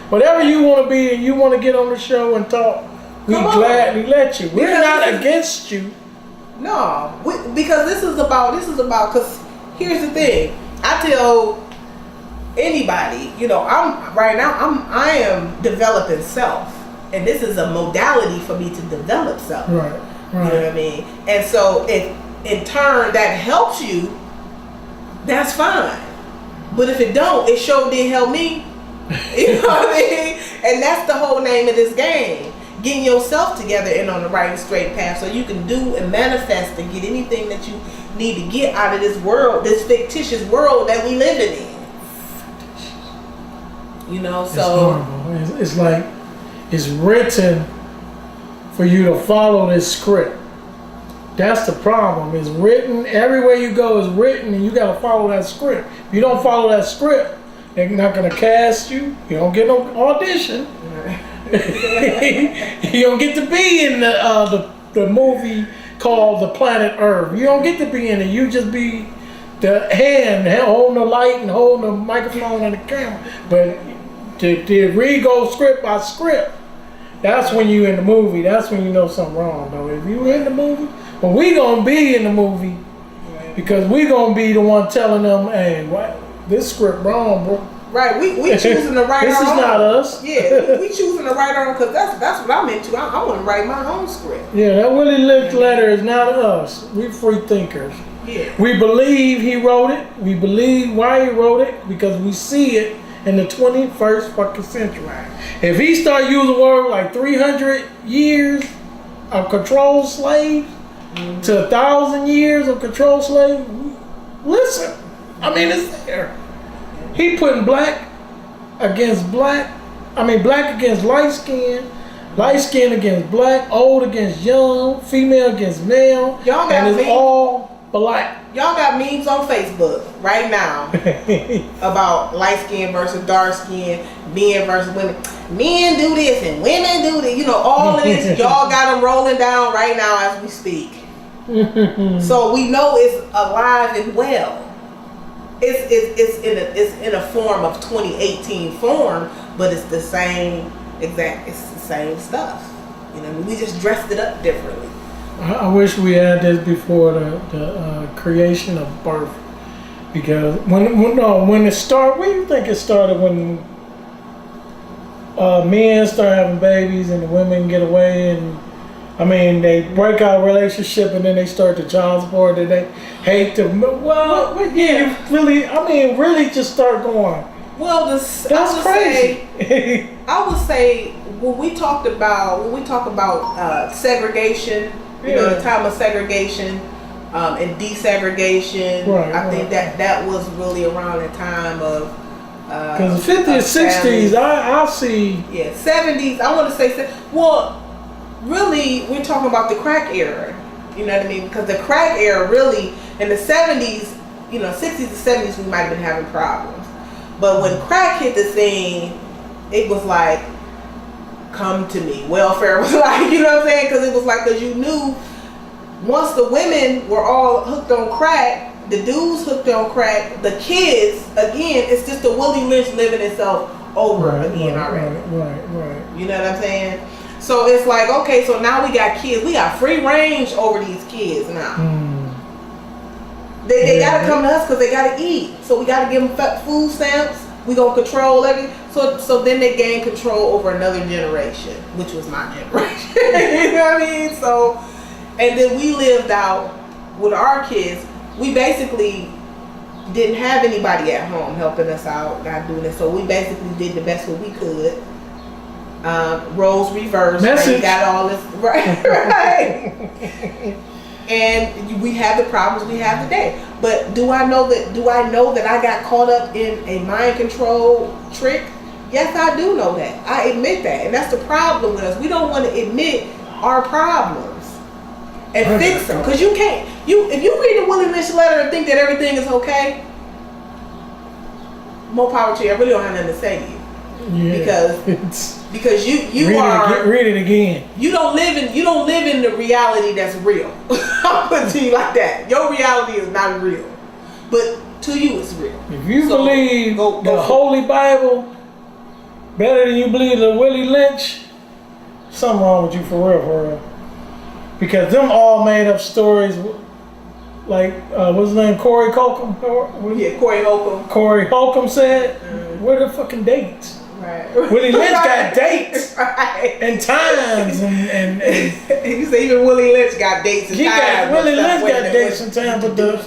whatever you want to be, and you want to get on the show and talk, we gladly let you. We're not against you. No, because this is about. Because here's the thing. I tell anybody, I am developing self, and this is a modality for me to develop self. Right. You know what I mean? And so if in turn that helps you, that's fine. But if it don't, it sure did help me. You know what I mean? And that's the whole name of this game. Getting yourself together and on the right and straight path so you can do and manifest and get anything that you need to get out of this world, this fictitious world that we living in. So it's horrible. It's like it's written for you to follow this script. That's the problem. It's written everywhere you go. Is written, and you got to follow that script. If you don't follow that script, they're not going to cast you. You don't get no audition. You don't get to be in the movie called The Planet Earth. You don't get to be in it. You just be the hand holding the light and holding the microphone and the camera. But to read go script by script, that's when you in the movie. That's when you know something wrong, though. If you in the movie, but we gonna be in the movie because we gonna be the one telling them, "Hey, what this script wrong, bro." Right, we choosing to write. This is not us. Yeah, we choosing to write our own because that's what I'm into. I want to write my own script. Yeah, that Willie Lynch letter is not us. We free thinkers. Yeah, we believe he wrote it. We believe why he wrote it because we see it in the 21st fucking century. Right. If he start using words like 300 years of controlled slaves to 1,000 years of controlled slaves, listen. I mean, it's there. He putting black against black. I mean, black against light skin against black, old against young, female against male, and it's all black. Y'all got memes on Facebook right now about light skin versus dark skin, men versus women. Men do this and women do this. All of this. Y'all got them rolling down right now as we speak. So we know it's alive and well. It's in a form of 2018 form, but it's the same it's the same stuff. We just dressed it up differently. I wish we had this before the creation of birth, because when it started, where do you think it started? When men start having babies and the women get away, and they break out a relationship and then they start the child support and they hate to. Really just start going. Well, that's crazy. I would say when we talk about segregation, the time of segregation and desegregation. Right, I think that was really around the time of. Because the 50s, 60s, I see. Yeah, 70s. I want to say. Well, really, we're talking about the crack era. You know what I mean? Because the crack era really in the 70s, 60s to 70s, we might have been having problems. But when crack hit the scene, it was like, come to me. Welfare was like, you know what I'm saying? Because it was like, because you knew once the women were all hooked on crack, the dudes hooked on crack, the kids, again, it's just the Willie Lynch living itself over again already. Right. You know what I'm saying? So it's like, okay, so now we got kids. We got free range over these kids now. They got to come to us because they got to eat. So we got to give them food stamps. We going to control everything. So then they gain control over another generation, which was my generation. You know what I mean? So, and then we lived out with our kids. We basically didn't have anybody at home helping us out, not doing it. So we basically did the best what we could. Roles reversed. Message. We got all this right. And we have the problems we have today. But do I know that I got caught up in a mind control trick? Yes, I do know that. I admit that. And that's the problem with us. We don't want to admit our problems and fix them. Because you can't. If you read the Willie Lynch letter and think that everything is okay, more power to you. I really don't have nothing to say to you. Yeah. Because you read it again. You don't live in the reality that's real. I'll put it to you like that. Your reality is not real, but to you it's real. If you believe the Holy Bible better than you believe the Willie Lynch, something wrong with you for real. Because them all made up stories. Like what's his name? Corey Holcomb. Yeah, Corey Holcomb. Corey Holcomb said, "Where the fucking dates?" Right. Willie Lynch got dates and times and you say even Willie Lynch got dates and times. Willie Lynch got dates and times, but none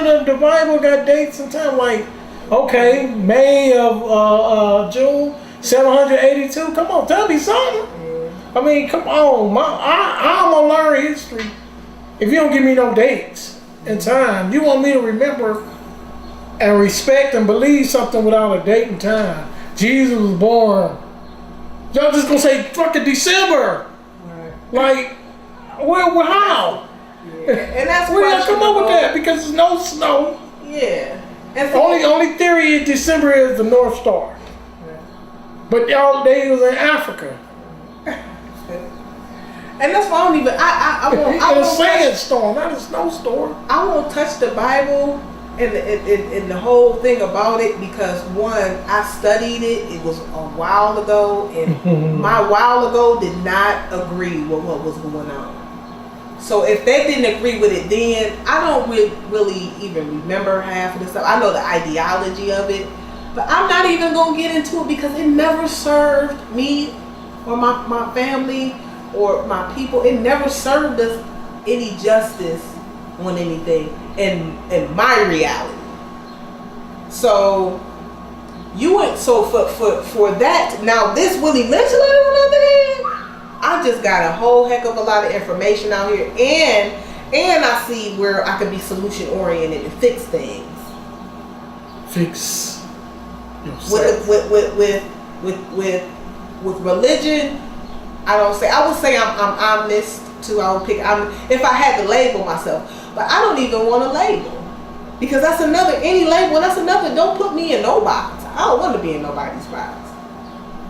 of the Bible got dates and time. Like, okay, May of June 782. Come on, tell me something. I mean, come on, I'm gonna learn history. If you don't give me no dates and time, you want me to remember and respect and believe something without a date and time. Jesus was born. Y'all just gonna say fucking December. Right. Like, how? Yeah. And that's where y'all come up with that? Because there's no snow. Yeah. And so, only theory in December is the North Star. Yeah. But y'all, they was in Africa. And that's why I don't even. I won't. It's a sandstorm, not a snowstorm. I won't touch the Bible and the whole thing about it because one, I studied it. It was a while ago, and my while ago did not agree with what was going on. So if they didn't agree with it then, I don't really even remember half of the stuff. I know the ideology of it, but I'm not even gonna get into it because it never served me or my family or my people. It never served us any justice on anything in my reality. So you went for that. Now this Willie Lynch letter on the other hand, I just got a whole heck of a lot of information out here, and I see where I could be solution oriented and fix things. Fix yourself. With religion, I would say I'm honest too. I would pick. If I had to label myself, but I don't even want to label because that's another any label. That's another. Don't put me in no box. I don't want to be in nobody's box.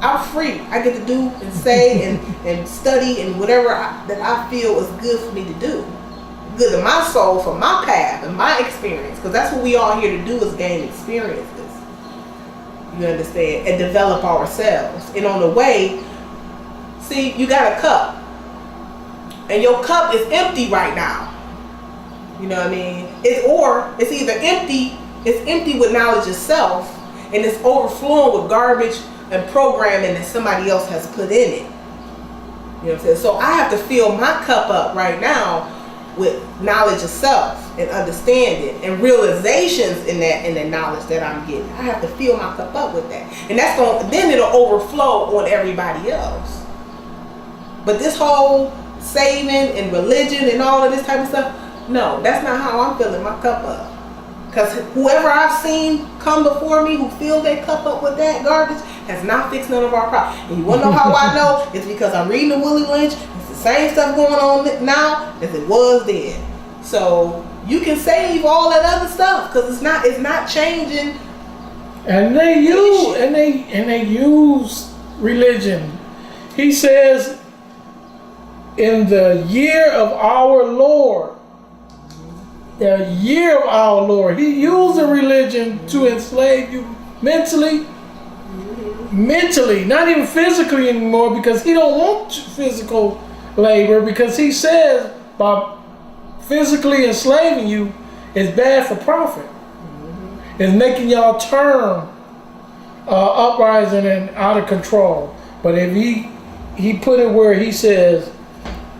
I'm free. I get to do and say and study and whatever that I feel is good for me to do, good to my soul, for my path and my experience. Because that's what we all here to do is gain experiences. You understand? And develop ourselves. And on the way. See, you got a cup, and your cup is empty right now. You know what I mean? It's either empty. It's empty with knowledge itself, and it's overflowing with garbage and programming that somebody else has put in it. You know what I'm saying? So I have to fill my cup up right now with knowledge of self and understanding and realizations in the knowledge that I'm getting. I have to fill my cup up with that, and then it'll overflow on everybody else. But this whole saving and religion and all of this type of stuff, no, that's not how I'm filling my cup up. Because whoever I've seen come before me who fill their cup up with that garbage has not fixed none of our problems. And you want to know how I know? It's because I'm reading the Willie Lynch. It's the same stuff going on now as it was then. So you can save all that other stuff because it's not changing. And they use religion. He says in the year of our Lord, the year of our Lord, he used a religion to enslave you mentally, not even physically anymore, because he don't want physical labor, because he says by physically enslaving you is bad for profit. It's making y'all turn uprising and out of control. But if he put it where he says,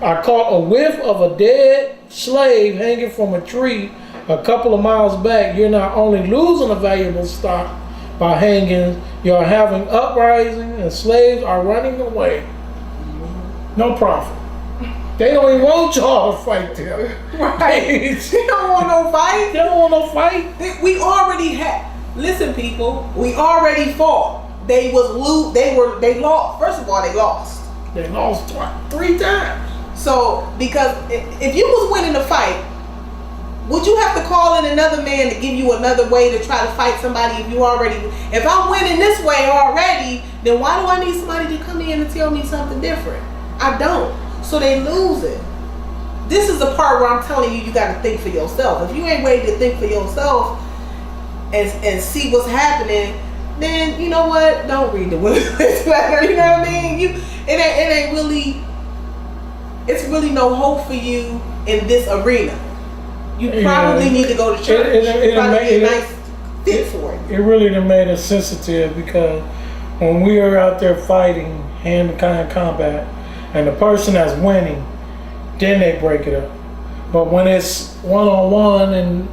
I caught a whiff of a dead slave hanging from a tree a couple of miles back, you're not only losing a valuable stock by hanging, you're having uprising and slaves are running away. No profit. They don't even want y'all to fight them. Right. They don't want no fight. They don't want no fight. We already had. Listen, people. We already fought. They lost. First of all, they lost. They lost 3 times. So, because if you was winning the fight, would you have to call in another man to give you another way to try to fight somebody if I'm winning this way already, then why do I need somebody to come in and tell me something different? I don't. So they lose it. This is the part where I'm telling you got to think for yourself. If you ain't ready to think for yourself and see what's happening, then you know what? Don't read the Women's Letter. You know what I mean? It ain't really. It's really no hope for you in this arena. You probably need to go to church. It probably be a nice fit for it. It really done made us sensitive, because when we are out there fighting hand-to-hand combat, and the person that's winning, then they break it up. But when it's one-on-one and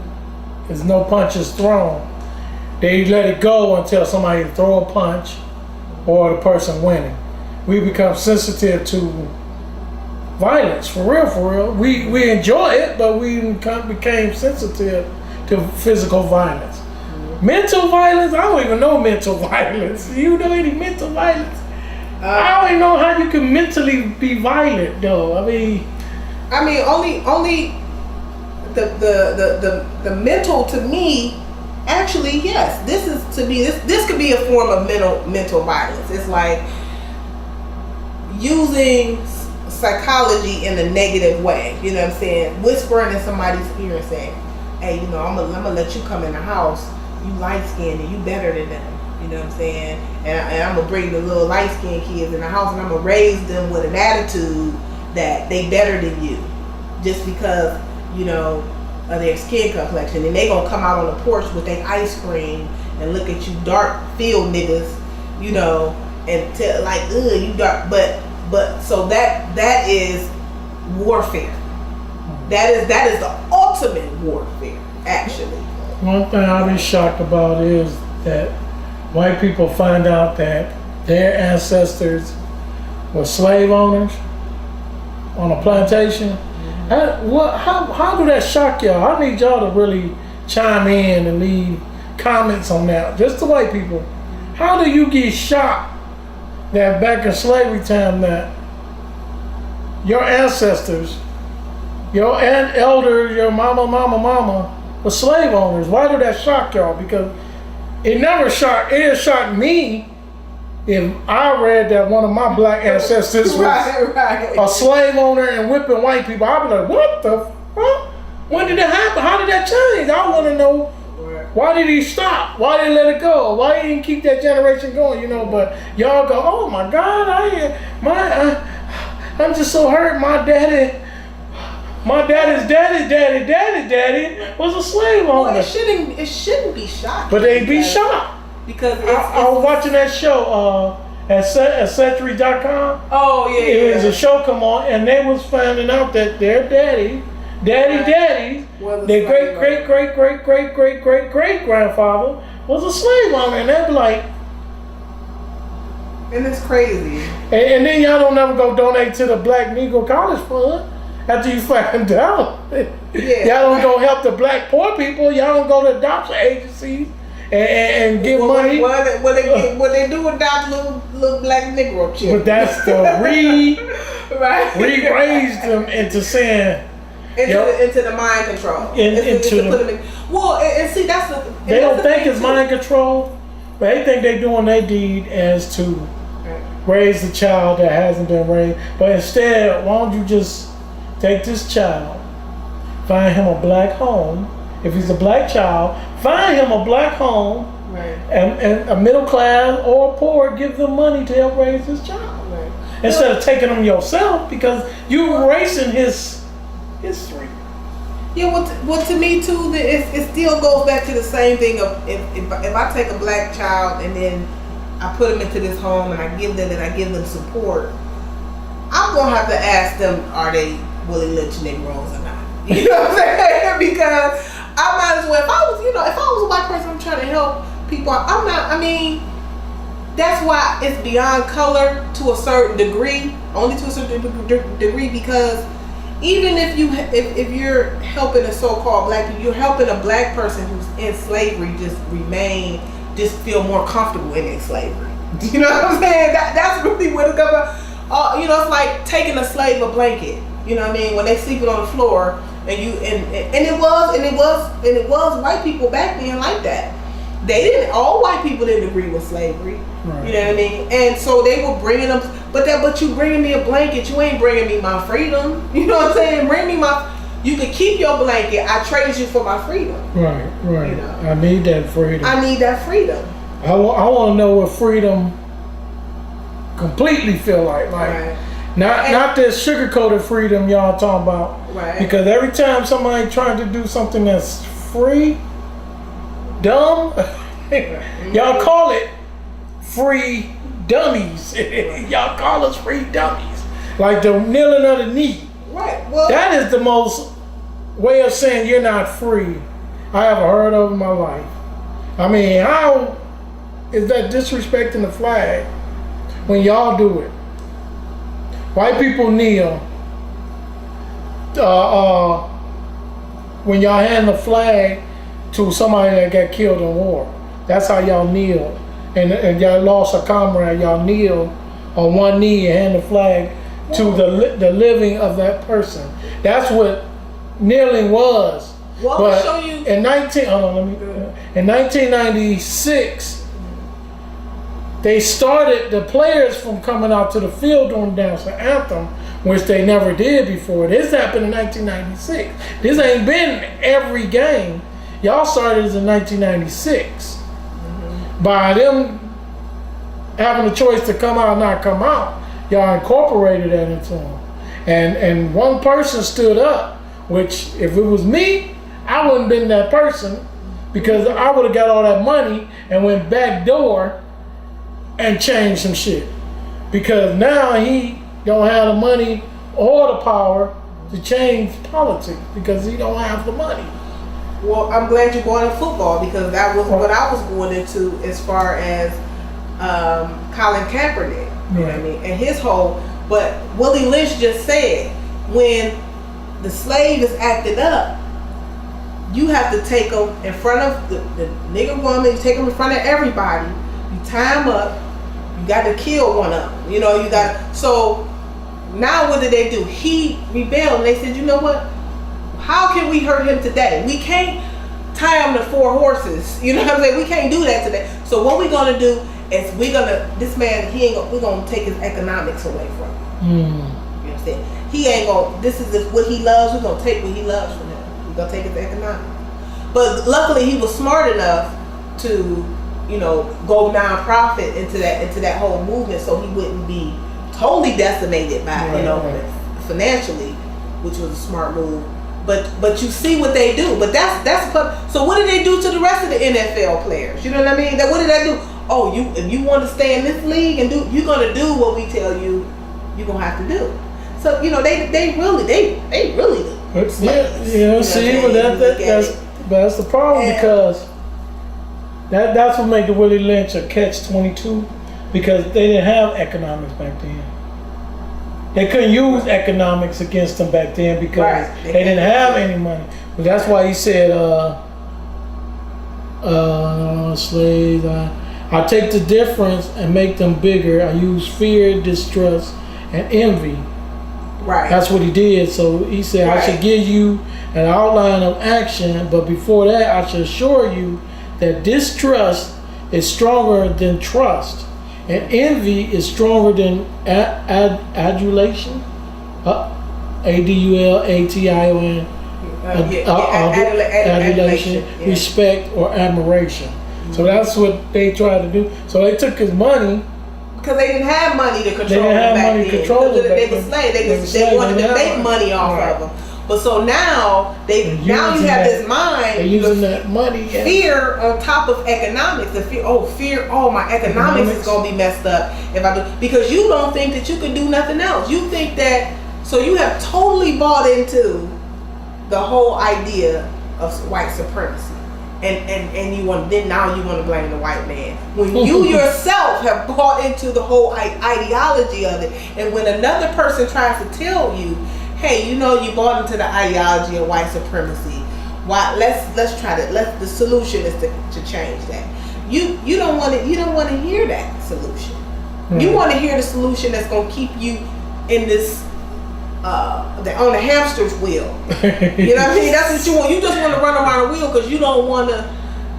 there's no punches thrown, they let it go until somebody throw a punch or the person winning. We become sensitive to violence, for real. We enjoy it, but we became sensitive to physical violence. Mental violence, I don't even know mental violence. Do you know any mental violence? I don't even know how you can mentally be violent, though. I mean, only the mental, to me, actually, yes. This could be a form of mental violence. It's like using psychology in a negative way. You know what I'm saying? Whispering in somebody's ear and saying, "Hey, you know, I'm gonna let you come in the house. You light skinned and you better than them." You know what I'm saying? And I'm going to bring the little light-skinned kids in the house, and I'm going to raise them with an attitude that they better than you. Just because, you know, of their skin complexion. And they going to come out on the porch with their ice cream and look at you dark field niggas, you know, and tell like, ugh, you dark. But so that is warfare. That is the ultimate warfare, actually. One thing I'll be shocked about is that white people find out that their ancestors were slave owners on a plantation. How do that shock y'all? I need y'all to really chime in and leave comments on that. Just the white people. How do you get shocked that back in slavery time that your ancestors, your elders, your mama were slave owners? Why did that shock y'all? Because it shocked me if I read that one of my black ancestors was a slave owner and whipping white people. I'd be like, what the fuck? When did that happen? How did that change? I want to know, why did he stop? Why did he let it go? Why didn't he keep that generation going? You know, but y'all go, oh my God, I'm just so hurt. My daddy's daddy was a slave owner. Well, it shouldn't be shocked. But they'd be shocked. Because I was watching that show at Century.com. Oh yeah. It was a show come on, and they was finding out that their daddies, their great grandfather was a slave owner, and they'd be like, and it's crazy. And then y'all don't ever go donate to the Black Negro College Fund after you find out. Yeah. Y'all don't go help the black poor people. Y'all don't go to adoption agencies and give money. What they do adopt little black Negro children. But that's the re-raise them into saying into the mind control. And see, that's the they don't think it's mind control, but they think they doing their deed as to raise a child that hasn't been raised. But instead, why don't you just take this child, find him a black home. If he's a black child, find him a black home, Right. and a middle class or poor, give them money to help raise this child. Right. Instead of taking them yourself, because you're erasing his history. Yeah, well, to me too, it still goes back to the same thing of if I take a black child and then I put them into this home and I give them support, I'm gonna have to ask them, are they Willie Lynch Negroes or not? You know what I'm saying? Because I might as well, if I was a white person, I'm trying to help people. I'm not. I mean, that's why it's beyond color to a certain degree, only to a certain degree, because even if you're helping a so-called black people, you're helping a black person who's in slavery just feel more comfortable in slavery. You know what I'm saying? That's really what it comes. It's like taking a slave a blanket. You know what I mean? When they sleeping on the floor, and it was white people back then like that. All white people didn't agree with slavery. Right. You know what I mean? And so they were bringing them, but you bringing me a blanket, you ain't bringing me my freedom. You know what I'm saying? Bring me you can keep your blanket, I trade you for my freedom. Right. You know? I need that freedom. I need that freedom. I want to know what freedom completely feel like. Right. Not this sugar-coated freedom y'all talking about. Right. Because every time somebody trying to do something that's free, dumb, y'all call it free dummies. Y'all call us free dummies. Like the kneeling of the knee. Right. Well, That is the most way of saying you're not free I ever heard of in my life. I mean, how is that disrespecting the flag when y'all do it? White people kneel when y'all hand the flag to somebody that got killed in war. That's how y'all kneel. And y'all lost a comrade, y'all kneel on one knee and hand the flag to the living of that person. That's what kneeling was. Well, but I'll show you. in 1996, they started the players from coming out to the field during the national anthem, which they never did before. This happened in 1996. This ain't been every game. Y'all started in 1996. By them having a choice to come out or not come out, y'all incorporated that into them. And one person stood up, which if it was me, I wouldn't have been that person, because I would have got all that money and went back door and changed some shit. Because now he don't have the money or the power to change politics because he don't have the money. Well, I'm glad you're going to football, because that was what I was going into as far as Colin Kaepernick. You know what I mean? And his whole, but Willie Lynch just said, when the slave is acting up, you have to take them in front of the nigger woman, you take them in front of everybody, you tie them up, you got to kill one of them. You know, you got to, so now what did they do? He rebelled, and they said, you know what? How can we hurt him today? We can't tie him to 4 horses. You know what I'm saying? We can't do that today. So what we're gonna do is this man, we're gonna take his economics away from him. You know what I'm saying? He ain't gonna, this is what he loves, we're gonna take what he loves from him. We're gonna take his economics. But luckily he was smart enough to, go non-profit into that whole movement, so he wouldn't be totally decimated by, financially, which was a smart move. But you see what they do. But that's so what did they do to the rest of the NFL players? You know what I mean? What did they do? Oh, if you want to stay in this league and you're gonna do what we tell you, you're gonna have to do. So they really that's the problem, because that's what made the Willie Lynch a catch-22, because they didn't have economics back then. They couldn't use economics against them back then because they didn't have any money. But that's why he said, slaves, I take the difference and make them bigger. I use fear, distrust, and envy. Right. That's what he did. So he said, I should give you an outline of action, but before that, I should assure you that distrust is stronger than trust. And envy is stronger than adulation. ADULATION. Adulation, yeah. respect, or admiration. So that's what they tried to do. So they took his money. Because they didn't have money to control They didn't have back money to then. control Because it back they were then. slaves. They were They slaves. wanted They to didn't make have money off right. of them. But so now They're now you using have that- this mind. They're using that money. And Fear on top of economics. The fear. Oh, my economics is gonna be messed up if I do, because you don't think that you can do nothing else. You think that, so you have totally bought into the whole idea of white supremacy. And you want, then now you want to blame the white man when you yourself have bought into the whole ideology of it. And when another person tries to tell you, hey, you know, you bought into the ideology of white supremacy, why? Let's try to. The solution is to change that. You don't want to. You don't want to hear that solution. You want to hear the solution that's going to keep you in this. On the hamster's wheel. You know what I mean? That's what you want. You just want to run around a wheel because you don't want to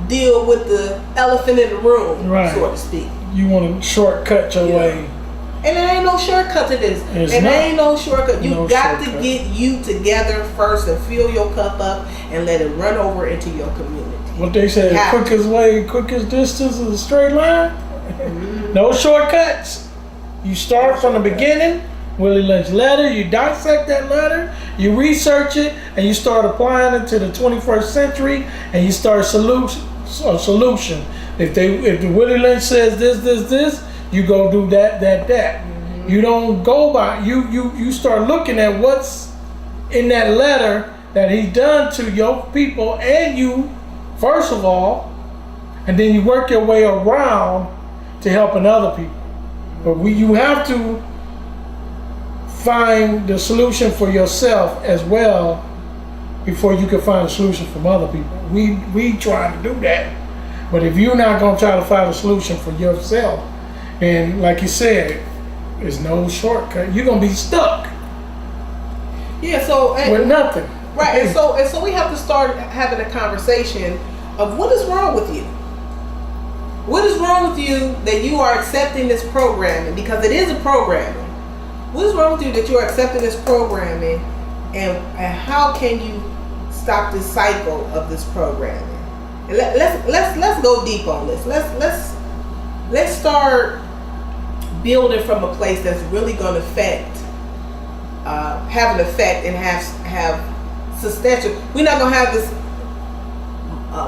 deal with the elephant in the room, Right. so to speak. You want to shortcut your way. And there ain't no shortcut to this. It's and not. there ain't no shortcut. You No got shortcut. to get you together first and fill your cup up and let it run over into your community. What they say, Yeah. quickest way, quickest distance is a straight line. No shortcuts. You start from the beginning. Willie Lynch letter, you dissect that letter, you research it, and you start applying it to the 21st century, and you start solution. If the Willie Lynch says this, you go do that. You don't go by, you start looking at what's in that letter that he's done to your people and you, first of all, and then you work your way around to helping other people. But you have to find the solution for yourself as well before you can find a solution from other people. We trying to do that, but if you're not gonna try to find a solution for yourself, then like you said, there's no shortcut. You're gonna be stuck Yeah, so with nothing. right, and so we have to start having a conversation of what is wrong with you. What is wrong with you that you are accepting this programming, because it is a programming. What is wrong with you that you are accepting this programming, and how can you stop this cycle of this programming? And let's go deep on this. Let's start building from a place that's really going to have an effect and have substantial. We're not going to have this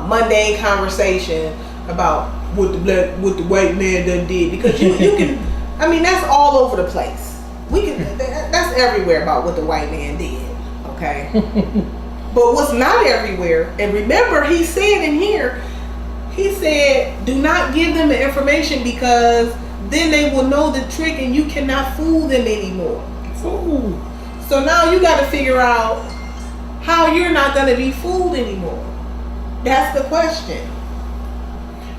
mundane conversation about what the white man done did, because you can. I mean, that's all over the place. That's everywhere about what the white man did, okay? But what's not everywhere, and remember he said in here, he said, do not give them the information because then they will know the trick and you cannot fool them anymore. Ooh. So now you got to figure out how you're not going to be fooled anymore. That's the question.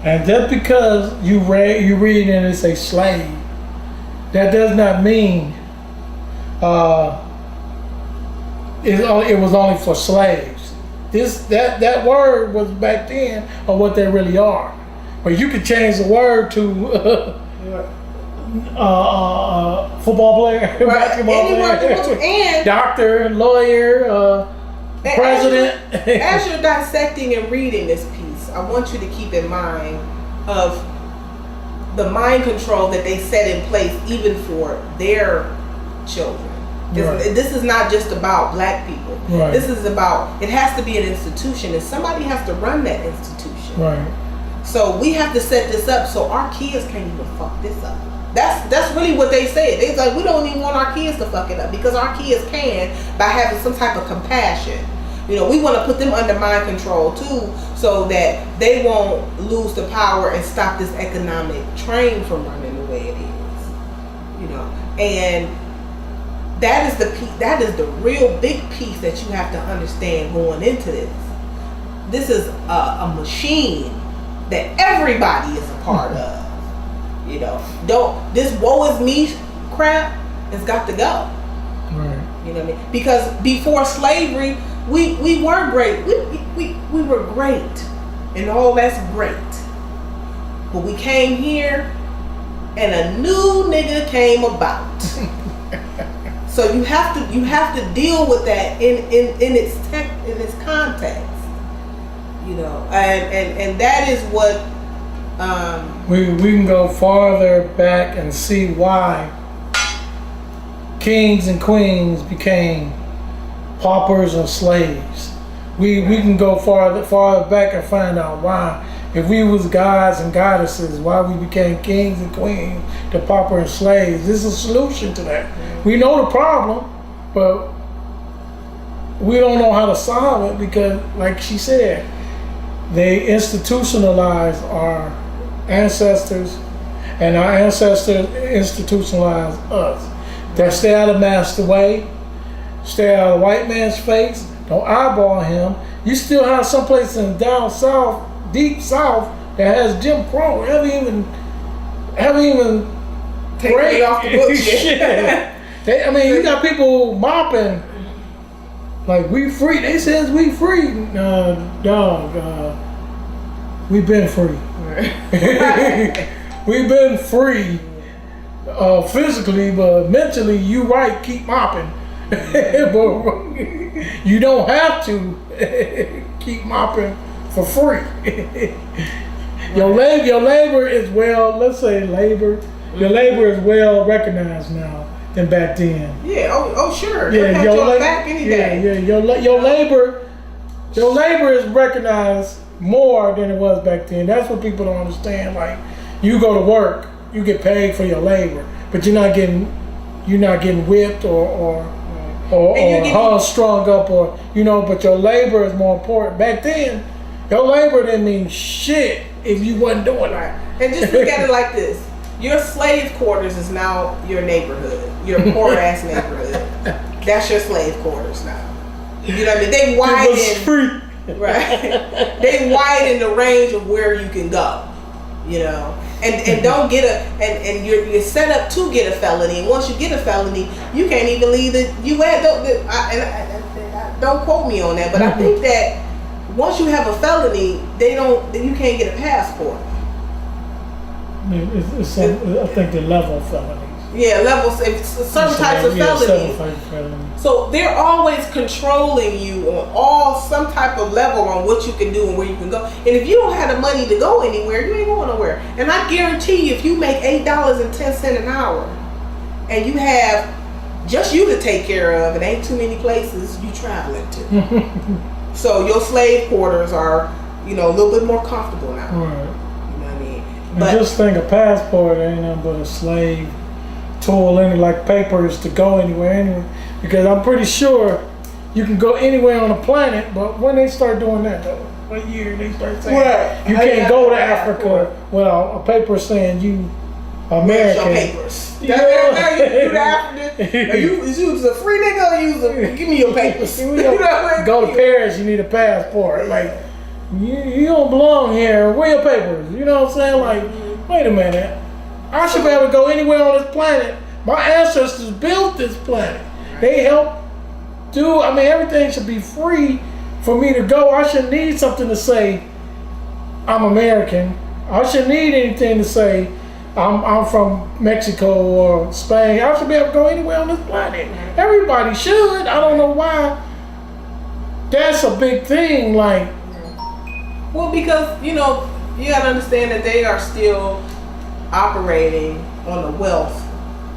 And just because you read and it say slave, that does not mean it was only for slaves. That word was back then of what they really are. But you could change the word to football player, basketball player, and doctor, lawyer, president. As you're dissecting and reading this piece, I want you to keep in mind of the mind control that they set in place even for their children. This is not just about black people. Right. This is about, it has to be an institution and somebody has to run that institution. Right. So we have to set this up so our kids can't even fuck this up. That's really what they said. They was like, we don't even want our kids to fuck it up because our kids can by having some type of compassion. You know, we want to put them under mind control too, so that they won't lose the power and stop this economic train from running the way it is. You know, and that is the real big piece that you have to understand going into this. This is a machine that everybody is a part of. You know, this woe is me crap has got to go. Right. You know what I mean? Because before slavery, we were great. We were great, and all that's great. But we came here and a new nigga came about. So you have to deal with that in its context, you know, and that is what we can go farther back and see why kings and queens became paupers and slaves. We can go farther back and find out why. If we was gods and goddesses, why we became kings and queens, the pauper and slaves. This is a solution to that. We know the problem, but we don't know how to solve it because, like she said, they institutionalized our ancestors, and our ancestors institutionalized us. That stay out of master way, stay out of white man's face, don't eyeball him. You still have some places in down south, deep south, that has Jim Crow. Haven't even take me off the books yet. You got people mopping like we free. They says we free. We've been free. We've been free physically, but mentally, you right. Keep mopping, but you don't have to keep mopping for free. Your labor is well. Let's say labor. Your labor is well recognized now than back then. Yeah. Oh, sure. Yeah. Your back any day. Yeah. Your labor is recognized more than it was back then. That's what people don't understand. Like, you go to work, you get paid for your labor, but you're not getting whipped or strung up, or but your labor is more important. Back then, your labor didn't mean shit if you wasn't doing that. And just look at it like this. Your slave quarters is now your neighborhood. Your poor ass neighborhood. That's your slave quarters now. You know what I mean? They widen. Right. They widen the range of where you can go. You know. And don't get and you're set up to get a felony. And once you get a felony, you can't even leave the U.S. Don't quote me on that, but I think that once you have a felony, you can't get a passport. I think the level of felonies. Yeah, levels. Certain types of felonies. So they're always controlling you on some type of level on what you can do and where you can go. And if you don't have the money to go anywhere, you ain't going nowhere. And I guarantee you, if you make $8.10 an hour, and you have just you to take care of, it ain't too many places you traveling to. So your slave quarters are, a little bit more comfortable now. Right. You know what I mean? But just think a passport ain't nothing but a slave tool, like papers to go anywhere. Because I'm pretty sure you can go anywhere on the planet, but when they start doing that, though, what year they start saying you can't go to Africa without a paper saying you American. Where's your papers? You do the African. You a free nigga or give me your papers. Go to Paris, you need a passport. Like, you don't belong here. Where your papers? You know what I'm saying? Like, wait a minute. I should be able to go anywhere on this planet. My ancestors built this planet. They helped do, everything should be free for me to go. I shouldn't need something to say I'm American. I shouldn't need anything to say I'm from Mexico or Spain. I should be able to go anywhere on this planet. Everybody should. I don't know why. That's a big thing. Like, well, because you gotta understand that they are still operating on the wealth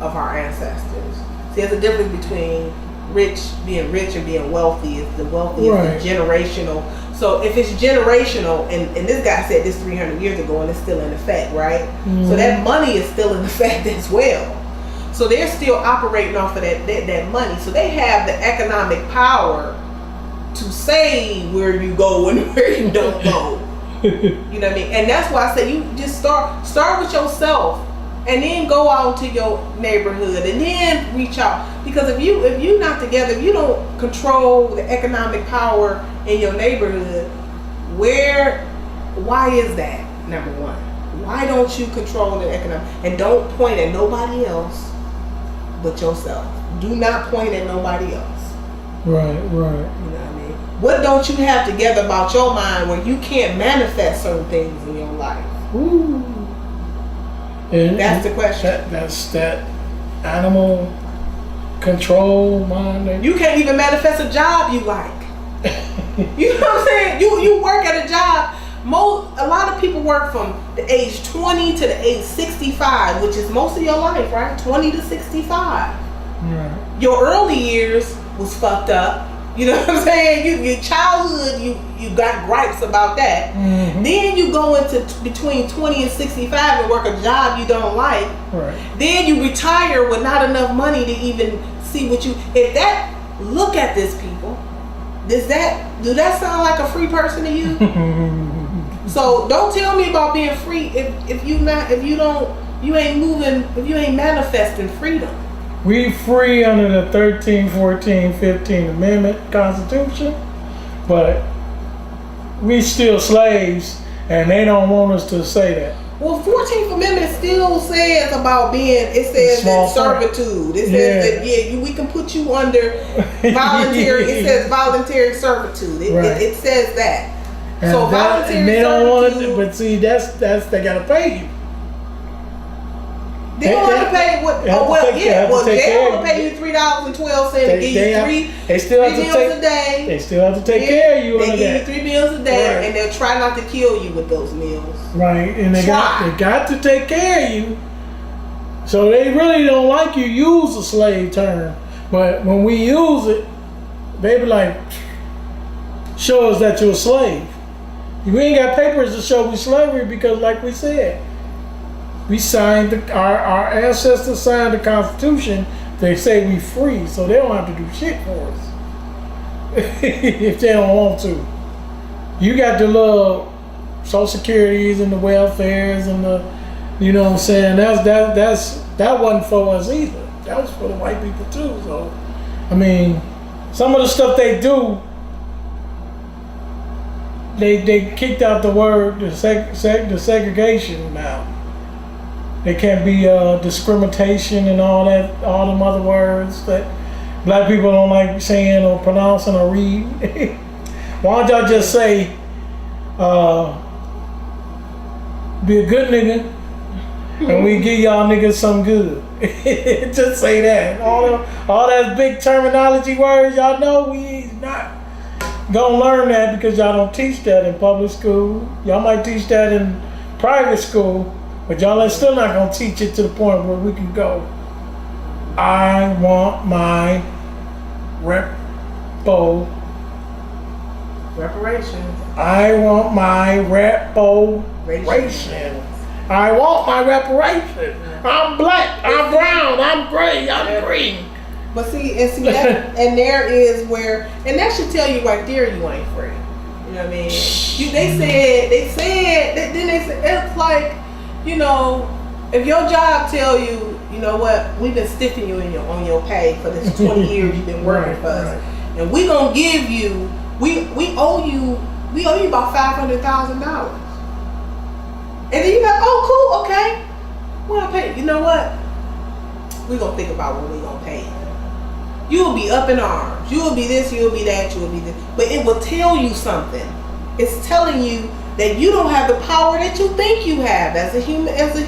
of our ancestors. See, there's a difference between being rich and being wealthy. The wealthy is the generational. So if it's generational, and this guy said this 300 years ago, and it's still in effect, right? Mm-hmm. So that money is still in effect as well. So they're still operating off of that money. So they have the economic power to say where you go and where you don't go. You know what I mean? And that's why I say you just start with yourself, and then go out to your neighborhood, and then reach out. Because if you're not together, if you don't control the economic power in your neighborhood, why is that? Number one, why don't you control the economic? And don't point at nobody else but yourself. Do not point at nobody else. Right. You know what I mean? What don't you have together about your mind where you can't manifest certain things in your life? Ooh. That's the question. That's that animal control mind. You can't even manifest a job you like. You know what I'm saying? You work at a job. A lot of people work from the age 20 to the age 65, which is most of your life, right? 20 to 65. Right. Your early years was fucked up. You know what I'm saying? Your childhood, you got gripes about that. Mm-hmm. Then you go into between 20 and 65 and work a job you don't like. Right. Then you retire with not enough money to even see what you. Look at this, people. Do that sound like a free person to you? So don't tell me about being free if you ain't manifesting freedom. We free under the 13th, 14th, 15th Amendment Constitution, but we still slaves, and they don't want us to say that. Well, 14th Amendment still says about it says that servitude. It says that we can put you under voluntary. It says voluntary servitude. It says that. And so voluntary and they don't want servitude. it, but see, that's they gotta pay you. They don't have to pay what? Jail will pay you $3.12 to give you they still have three to meals take a day. They still have to take care of you. They give you 3 meals a day, Right. and they'll try not to kill you with those meals. Right, and they got to take care of you. So they really don't like you use the slave term, but when we use it, they be like, show us that you're a slave. We ain't got papers to show we slavery because, like we said, we signed our ancestors signed the Constitution. They say we free, so they don't have to do shit for us if they don't want to. You got the little Social Securities and the welfares and the, you know what I'm saying? That wasn't for us either. That was for the white people too. So, I mean, some of the stuff they do, they kicked out the word the segregation now. It can't be discrimination and all them other words that black people don't like saying or pronouncing or read. Why don't y'all just say, be a good nigga, and we give y'all niggas some good. Just say that. All that big terminology words, y'all know we not gonna learn that because y'all don't teach that in public school. Y'all might teach that in private school, but y'all are still not gonna teach it to the point where we can go, I want my reparations. I want my reparations. I want my reparations. I'm black, I'm brown, I'm gray, I'm green. But see that, and there is where, and that should tell you right there you ain't free. You know what I mean? They said, then they said, it's like, you know, if your job tell you, you know what, we've been stiffing you on your pay for this 20 years you've been working for us, and we gonna give you, we owe you about $500,000. And then you go, oh cool, okay, we'll pay. You know what? We gonna think about what we gonna pay you. You'll be up in arms. You'll be this. You'll be that. You'll be this. But it will tell you something. It's telling you that you don't have the power that you think you have as a human, as a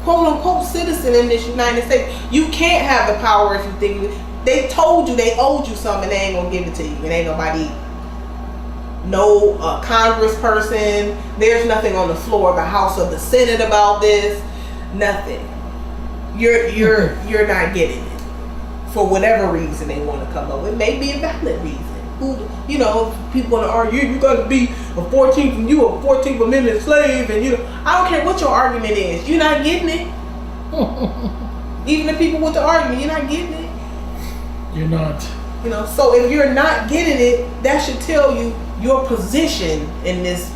quote unquote citizen in this United States. You can't have the power if you think they told you they owed you something. They ain't gonna give it to you. It ain't nobody. No congressperson. There's nothing on the floor of the House or the Senate about this. Nothing. You're not getting it for whatever reason they want to come up with. It may be a valid reason. You know, people want to argue you got to be a 14th Amendment slave, and I don't care what your argument is. You're not getting it. Even the people with the argument, you're not getting it. You're not. You know, so if you're not getting it, that should tell you your position in this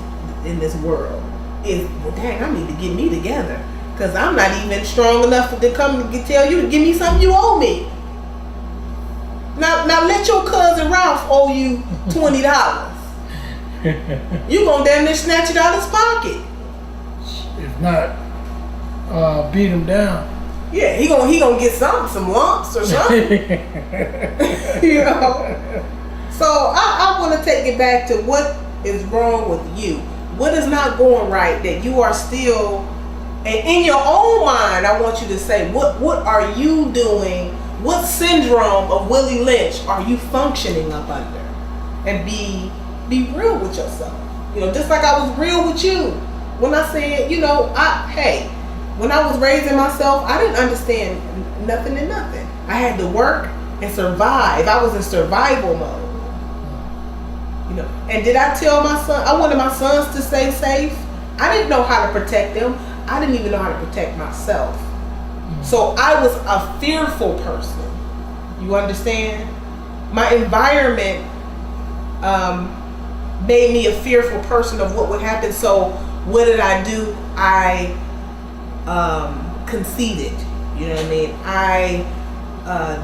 world is, well, dang, I need to get me together because I'm not even strong enough to come and tell you to give me something you owe me. Now let your cousin Ralph owe you $20. You gonna damn near snatch it out of his pocket. If not, beat him down. Yeah, he gonna get some lumps or something. You know. So I want to take it back to what is wrong with you. What is not going right that you are still And in your own mind, I want you to say, what are you doing? What syndrome of Willie Lynch are you functioning up under? And be real with yourself. You know, just like I was real with you when I said, you know, when I was raising myself, I didn't understand nothing and nothing. I had to work and survive. I was in survival mode. You know, and did I tell my son? I wanted my sons to stay safe. I didn't know how to protect them. I didn't even know how to protect myself. So I was a fearful person. You understand? My environment made me a fearful person of what would happen. So what did I do? I conceded. You know what I mean? I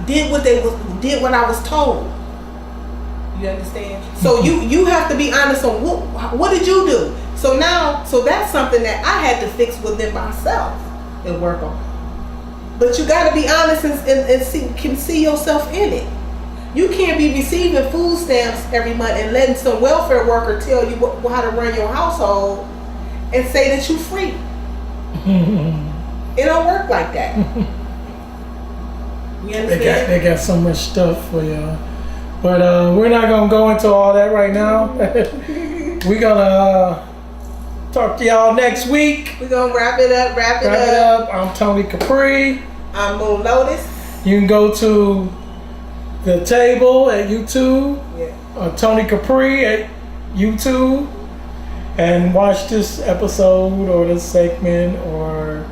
did what I was told. You understand? So you have to be honest on what did you do? So that's something that I had to fix within myself and work on. But you got to be honest and see yourself in it. You can't be receiving food stamps every month and letting some welfare worker tell you how to run your household and say that you're free. It don't work like that. You understand? They got so much stuff for y'all. But we're not going to go into all that right now. We're going to talk to y'all next week. We're going to wrap it up. I'm Tony Capri. I'm Moon Lotus. You can go to the table at YouTube, Tony Capri at YouTube, and watch this episode or this segment or.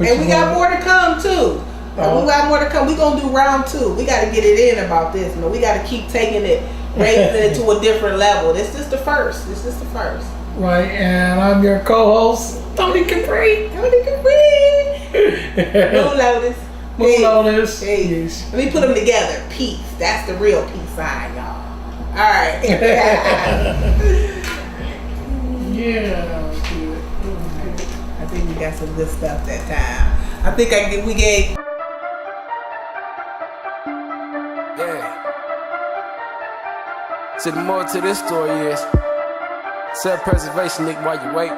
And we got more to come too. We got more to come. We're gonna do round 2. We got to get it in about this. We got to keep taking it, raising it to a different level. This is the first. Right, and I'm your co-host, Tony Capri. Moon Lotus. Lotus. Peace. Let me put them together. Peace. That's the real peace sign, y'all. All right. Yeah. I think we got some good stuff that time. I think we gave. Yeah. So the more to this story is self-preservation, nigga, while you wait.